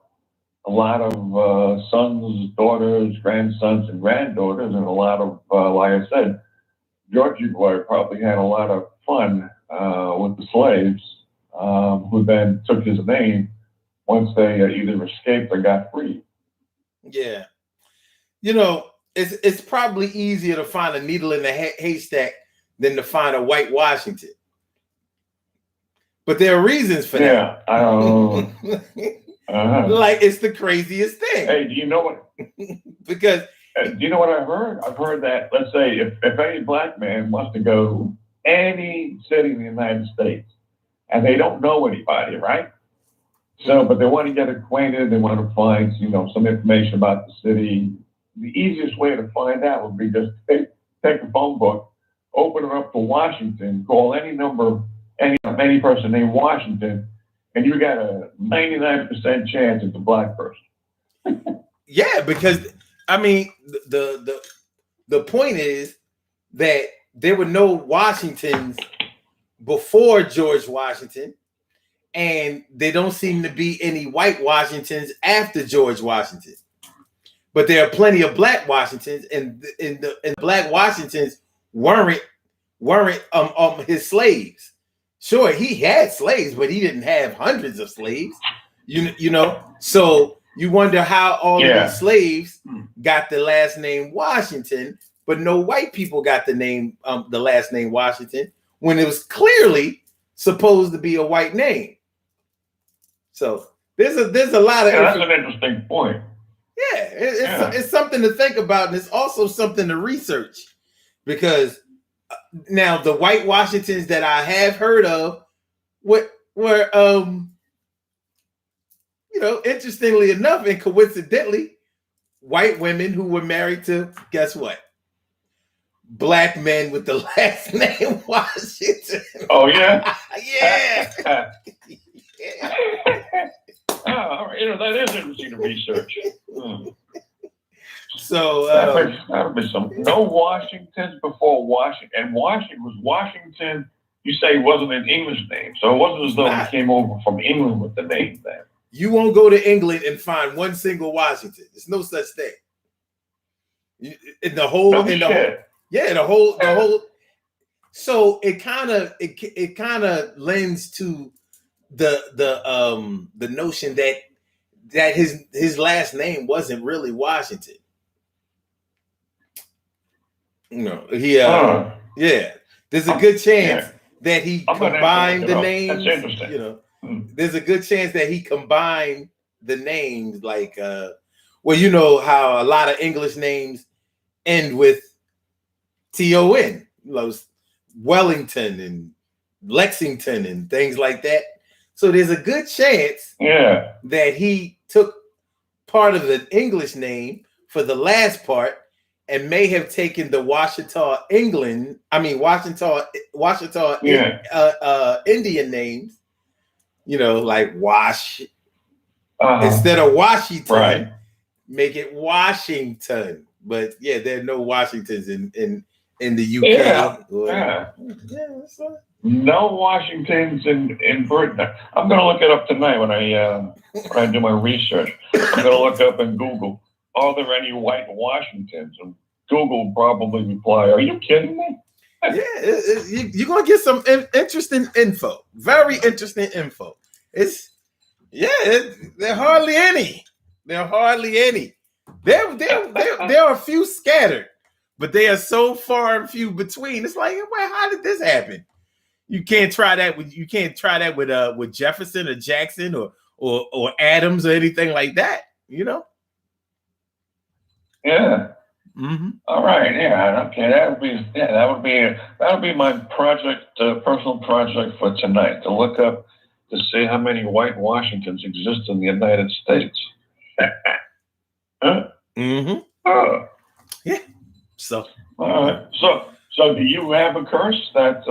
a lot of sons, daughters, grandsons, and granddaughters, and a lot of, like I said, Georgie boy probably had a lot of fun with the slaves, who then took his name once they either escaped or got free. Yeah. You know, it's probably easier to find a needle in the haystack than to find a white Washington. But there are reasons for that. Like, it's the craziest thing. Hey, do you know what? Because do you know what I've heard? I've heard that, let's say, if any black man wants to go any city in the United States and they don't know anybody, right? So, but they want to get acquainted, they want to find, some information about the city. The easiest way to find out would be just take the phone book, open it up to Washington, call any number, any person named Washington, and you got a 99% chance it's a black person. Yeah, because I mean, the point is that there were no Washingtons before George Washington, and there don't seem to be any white Washingtons after George Washington. But there are plenty of black Washingtons, and black Washingtons weren't his slaves. Sure, he had slaves, but he didn't have hundreds of slaves. You know, so you wonder how all of these slaves got the last name Washington, but no white people got the last name Washington when it was clearly supposed to be a white name. So there's a lot of that's an interesting point. Yeah, it's something to think about, and it's also something to research, because now the white Washingtons that I have heard of were interestingly enough and coincidentally, white women who were married to, guess what? Black men with the last name Washington. Oh yeah? Yeah. Yeah. Oh, that is interesting to research. So that would be some. No Washingtons before Washington, and Washington. You say wasn't an English name, so it wasn't as though he came over from England with the name then. You won't go to England and find one single Washington. There's no such thing. The whole. So it kind of lends to the notion that his last name wasn't really Washington. There's a good chance that he combined the names. That's interesting. There's a good chance that he combined the names, like you know how a lot of English names end with TON, Wellington and Lexington and things like that. So there's a good chance that he took part of the English name for the last part and may have taken the Washita Indian names, like Wash, instead of Washington, right. Make it Washington. But yeah, there are no Washingtons in the UK. No Washingtons in Britain. I'm going to look it up tonight when I do my research. I'm going to look up in Google, are there any white Washingtons? And Google probably reply, are you kidding me? Yeah, you're going to get some interesting info. Very interesting info. There are hardly any. There are a few scattered, but they are so far and few between. It's like, well, how did this happen? You can't try that with Jefferson or Jackson or Adams or anything like that, Yeah. Mm-hmm. All right. Yeah. Okay. That would be my project, personal project for tonight, to look up to see how many white Washingtons exist in the United States. Huh? Mm-hmm. Oh. Yeah. So. All right. So do you have a curse that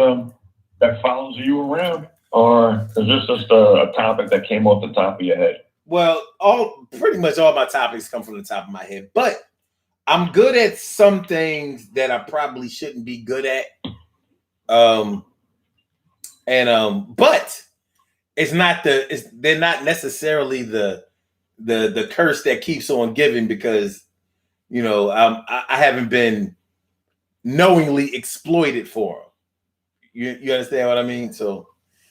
follows you around, or is this just a topic that came off the top of your head? Well, pretty much all my topics come from the top of my head, but I'm good at some things that I probably shouldn't be good at. But they're not necessarily the curse that keeps on giving, because I haven't been knowingly exploited for them. You understand what I mean? So,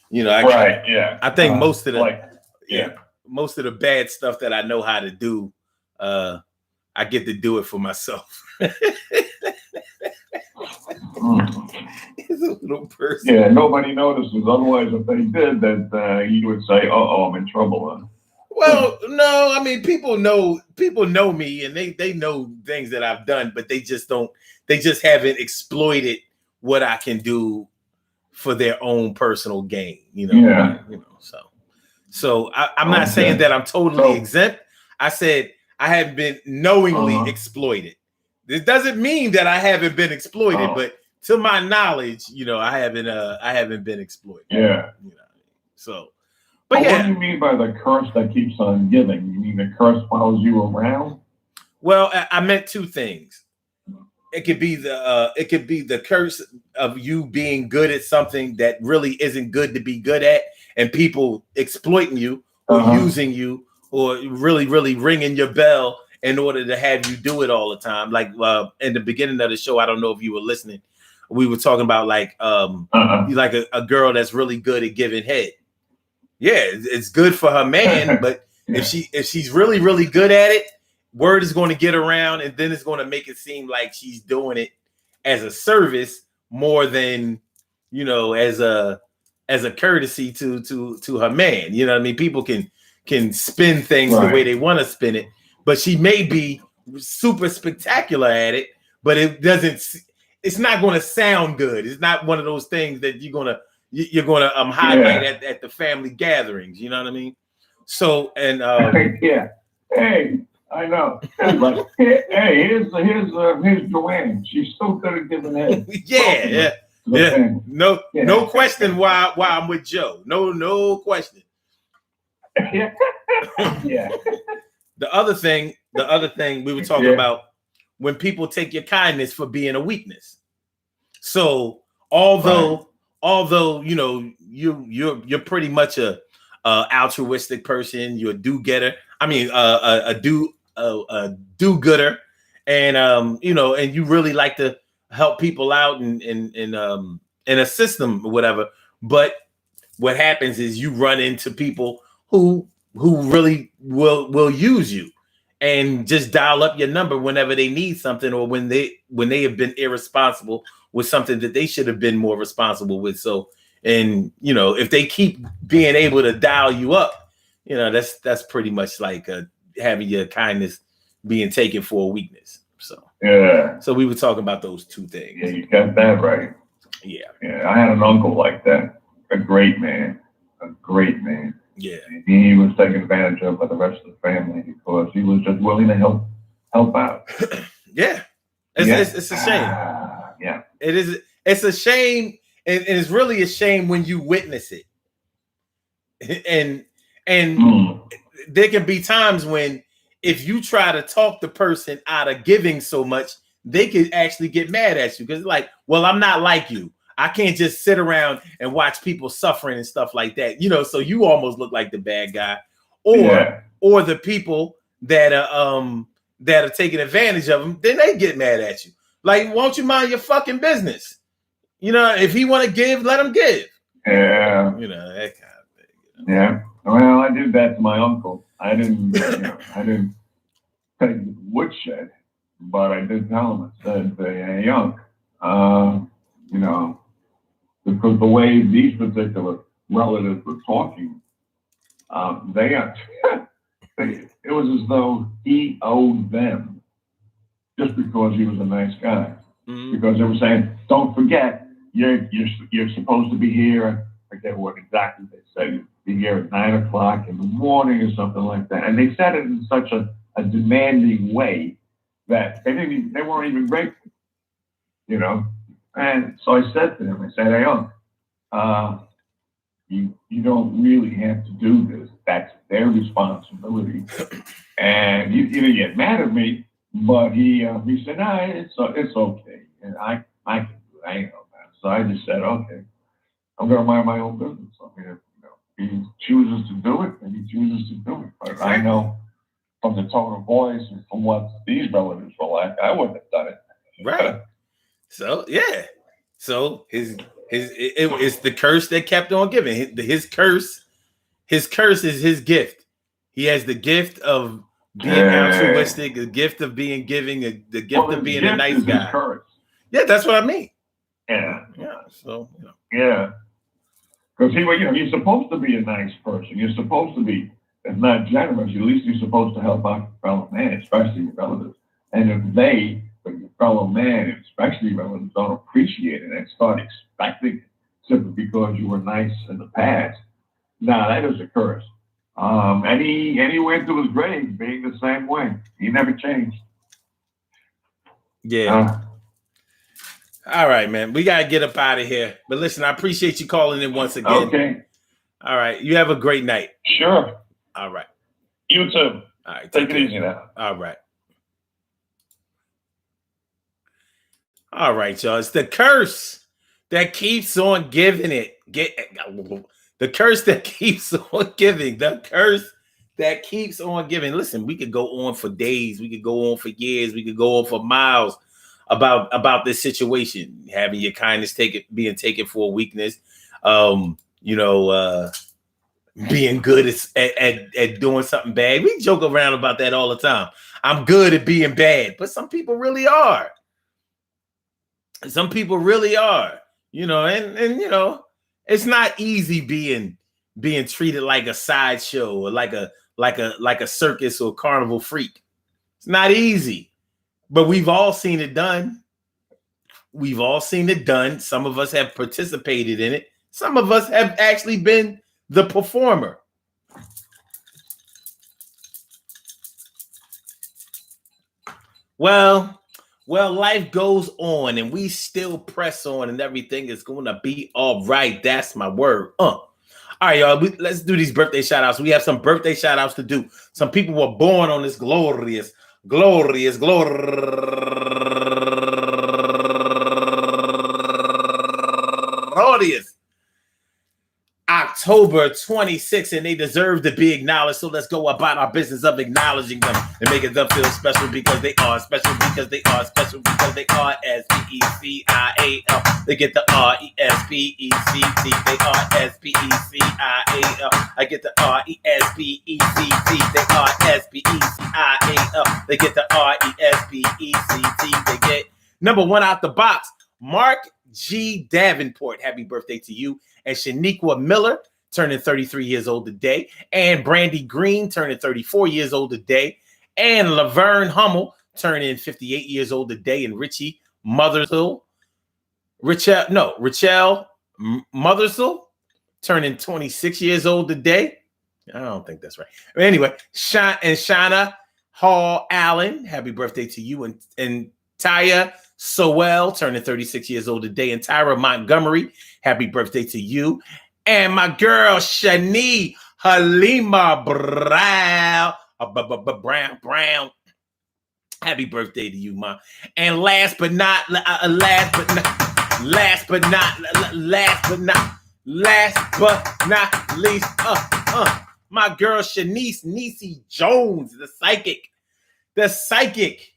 Right. Yeah. I think most of the most of the bad stuff that I know how to do, I get to do it for myself. It's a little person. Yeah, nobody notices. Otherwise, if they did, that you would say, "Oh, I'm in trouble." Huh? Well, no, I mean, people know me, and they know things that I've done, but they just haven't exploited what I can do for their own personal gain, Yeah. So I'm not saying that I'm totally exempt. I said I haven't been knowingly exploited. This doesn't mean that I haven't been exploited, but to my knowledge, I haven't been exploited. Yeah. So, but yeah. What do you mean by the curse that keeps on giving? You mean the curse follows you around? Well, I meant two things. It could be the curse of you being good at something that really isn't good to be good at, and people exploiting you or using you or really, really ringing your bell in order to have you do it all the time. Like in the beginning of the show, I don't know if you were listening. We were talking about like a girl that's really good at giving head. Yeah, it's good for her man, but if she's really, really good at it, word is going to get around, and then it's going to make it seem like she's doing it as a service more than as a courtesy to her man. You know what I mean? People can spin things the way they want to spin it, but she may be super spectacular at it, but it's not going to sound good. It's not one of those things that you're gonna highlight at the family gatherings. You know what I mean? So and yeah, hey. I know. Like, hey, here's Joanne. She's so good at giving head. Yeah. No question why I'm with Joe. No question. Yeah. The other thing we were talking about, when people take your kindness for being a weakness. So although you're pretty much a altruistic person, you're a do-getter. I mean a do-gooder, and and you really like to help people out and assist them or whatever. But what happens is you run into people who really will use you and just dial up your number whenever they need something, or when they have been irresponsible with something that they should have been more responsible with. So, and if they keep being able to dial you up, that's pretty much like having your kindness being taken for a weekness. So So we were talking about those two things. Yeah, you got that right. Yeah. I had an uncle like that. A great man. Yeah. And he was taken advantage of by the rest of the family because he was just willing to help out. Yeah. It's a shame. Yeah. It is. It's a shame, and it's really a shame when you witness it. And there can be times when, if you try to talk the person out of giving so much, they could actually get mad at you, because like, well, I'm not like you. I can't just sit around and watch people suffering and stuff like that. So you almost look like the bad guy, or the people that are taking advantage of them. Then they get mad at you. Like, won't you mind your fucking business? If he want to give, let him give. Yeah. That kind of thing. Yeah. Well, I did that to my uncle. I didn't take the woodshed, but I did tell him. I said, "Hey, Unc, because the way these particular relatives were talking, it was as though he owed them just because he was a nice guy. Mm-hmm. Because they were saying, don't forget, you're supposed to be here." I forget what exactly they said. Be here at 9 o'clock in the morning or something like that. And they said it in such a demanding way that they weren't even grateful, And so I said to them, "Hey, Unc, you don't really have to do this. That's their responsibility." And he didn't get mad at me, but he said, "No, it's okay, and I can do it. I ain't no man." So I just said, "Okay, I'm gonna mind my own business. I mean, if he chooses to do it, then he chooses to do it. But I know from the tone of voice and from what these relatives were like, I wouldn't have done it." Right. So yeah. So it's the curse that kept on giving. His curse is his gift. He has the gift of being altruistic, the gift of being giving, the gift of being a nice guy. Yeah, that's what I mean. Yeah. So, yeah. Because you're supposed to be a nice person. You're supposed to be, if not generous, at least you're supposed to help out your fellow man, especially your relatives. And if but your fellow man, especially relatives, don't appreciate it and start expecting simply because you were nice in the past, that is a curse. And he went to his grave being the same way. He never changed. Yeah. All right, man. We got to get up out of here. But listen, I appreciate you calling in once again. Okay. All right. You have a great night. Sure. All right. You too. All right. Take it easy now. All right. All right, y'all. It's the curse that keeps on giving it. The curse that keeps on giving. The curse that keeps on giving. Listen, we could go on for days. We could go on for years. We could go on for miles about this situation. Having your kindness being taken for a weakness. Being good at doing something bad. We joke around about that all the time. I'm good at being bad, but some people really are. Some people really are, and it's not easy being treated like a sideshow or like a circus or carnival freak. It's not easy, but we've all seen it done. We've all seen it done. Some of us have participated in it. Some of us have actually been the performer. Well, life goes on and we still press on and everything is going to be all right. That's my word. All right, y'all. Let's do these birthday shout outs. We have some birthday shout outs to do. Some people were born on this glorious October 26th, and they deserve to be acknowledged. So let's go about our business of acknowledging them and making them feel special because they are special, because they are special, because they are S-P-E-C-I-A-L. They get the R-E-S-P-E-C-T. They are S-P-E-C-I-A-L. I get the R-E-S-P-E-C-T. They are S-P-E-C-I-A-L. They get the R-E-S-P-E-C-T. They get number one out the box, Mark G. Davenport. Happy birthday to you. And Shaniqua Miller turning 33 years old today. And Brandy Green turning 34 years old today. And Laverne Hummel turning 58 years old today. And Richelle Mothersell turning 26 years old today. I don't think that's right. But anyway, Shauna Hall Allen, happy birthday to you. And Taya Sowell turning 36 years old today. And Tyra Montgomery, happy birthday to you. And my girl, Shani Halima Brown. Happy birthday to you, Ma. And last but not least, my girl, Shanice Nisi Jones, the psychic,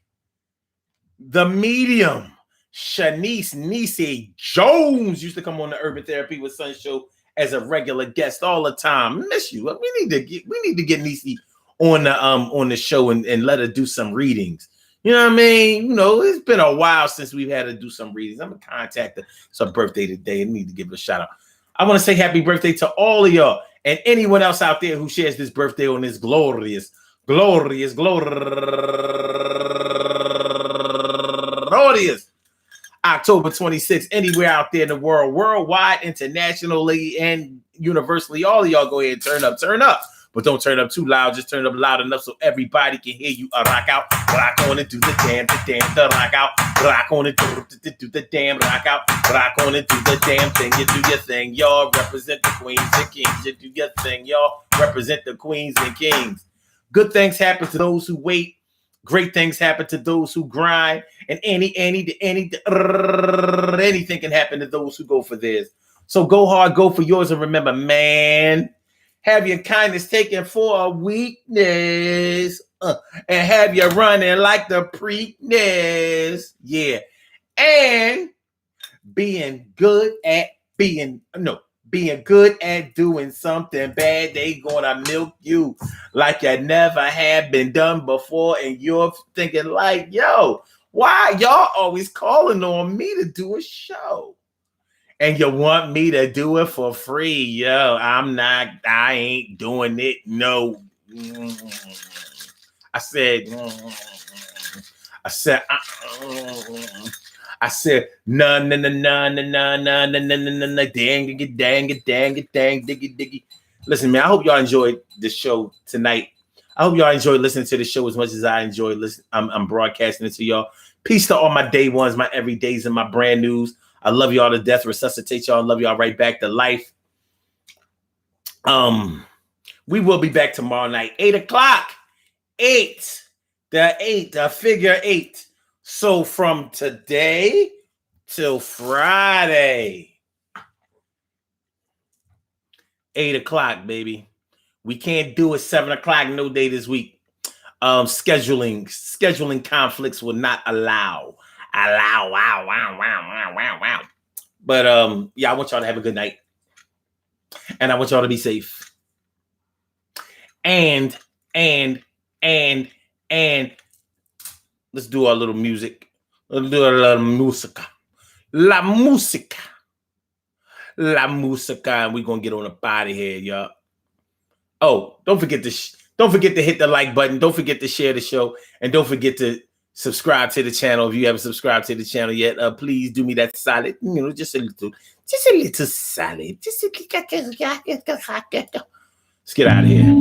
the medium. Shanice Nisi Jones used to come on the Urban Therapy with Sun show as a regular guest all the time. Miss you. We need to get Nisi on the show and let her do some readings. You know what I mean? It's been a while since we've had to do some readings. I'm gonna contact her. It's her birthday today. I need to give her a shout out. I want to say happy birthday to all of y'all and anyone else out there who shares this birthday on this glorious October 26th, anywhere out there in the world, worldwide, internationally, and universally. All of y'all go ahead and turn up. But don't turn up too loud. Just turn up loud enough so everybody can hear you. Rock out, rock on and do the damn, the rock out, rock on and do the damn, rock out, rock on and do the damn thing. You do your thing, y'all. Represent the queens and kings. You do your thing, y'all. Represent the queens and kings. Good things happen to those who wait. Great things happen to those who grind. And anything can happen to those who go for theirs. So go hard, go for yours. And remember, man, have your kindness taken for a weakness. And have you running like the Preakness. Yeah. And being good at being being good at doing something bad, they gonna milk you like you never had been done before. And you're thinking like, yo, why y'all always calling on me to do a show? And you want me to do it for free. Yo, I ain't doing it. No. I said, no, dang it, diggy. Listen, man, I hope y'all enjoyed the show tonight. I hope y'all enjoyed listening to the show as much as I enjoyed listening. I'm broadcasting it to y'all. Peace to all my day ones, my everydays, and my brand news. I love y'all to death. Resuscitate y'all. Love y'all right back to life. We will be back tomorrow night, 8:00. The figure 8. So from today till Friday, 8:00, baby. We can't do it 7:00 no day this week. Scheduling conflicts will not allow. Wow. But yeah, I want y'all to have a good night. And I want y'all to be safe. And let's do our little music. Let's do a little musica. La musica. And we're gonna get on up out of here, y'all. Oh, don't forget to hit the like button. Don't forget to share the show, and don't forget to subscribe to the channel if you haven't subscribed to the channel yet. Please do me that solid. Just a little solid. Let's get out of here.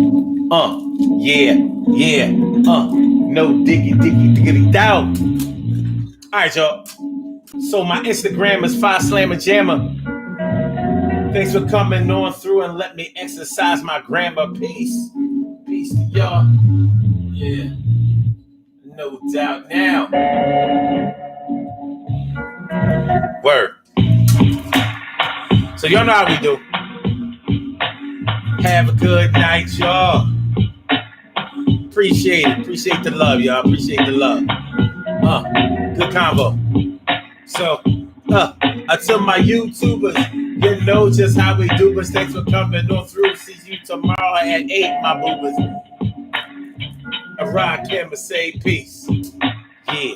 Yeah. No diggity down. All right, y'all. So my Instagram is 5slammerjammer. Thanks for coming on through and let me exercise my grammar. Peace to y'all. Yeah. No doubt now. Word. So y'all know how we do. Have a good night, y'all. Appreciate it. Appreciate the love, y'all. Appreciate the love. Good convo. So, until my YouTubers, you know just how we do. But thanks for coming on through. See you tomorrow at 8, my boobers. A rock camera say peace. Yeah.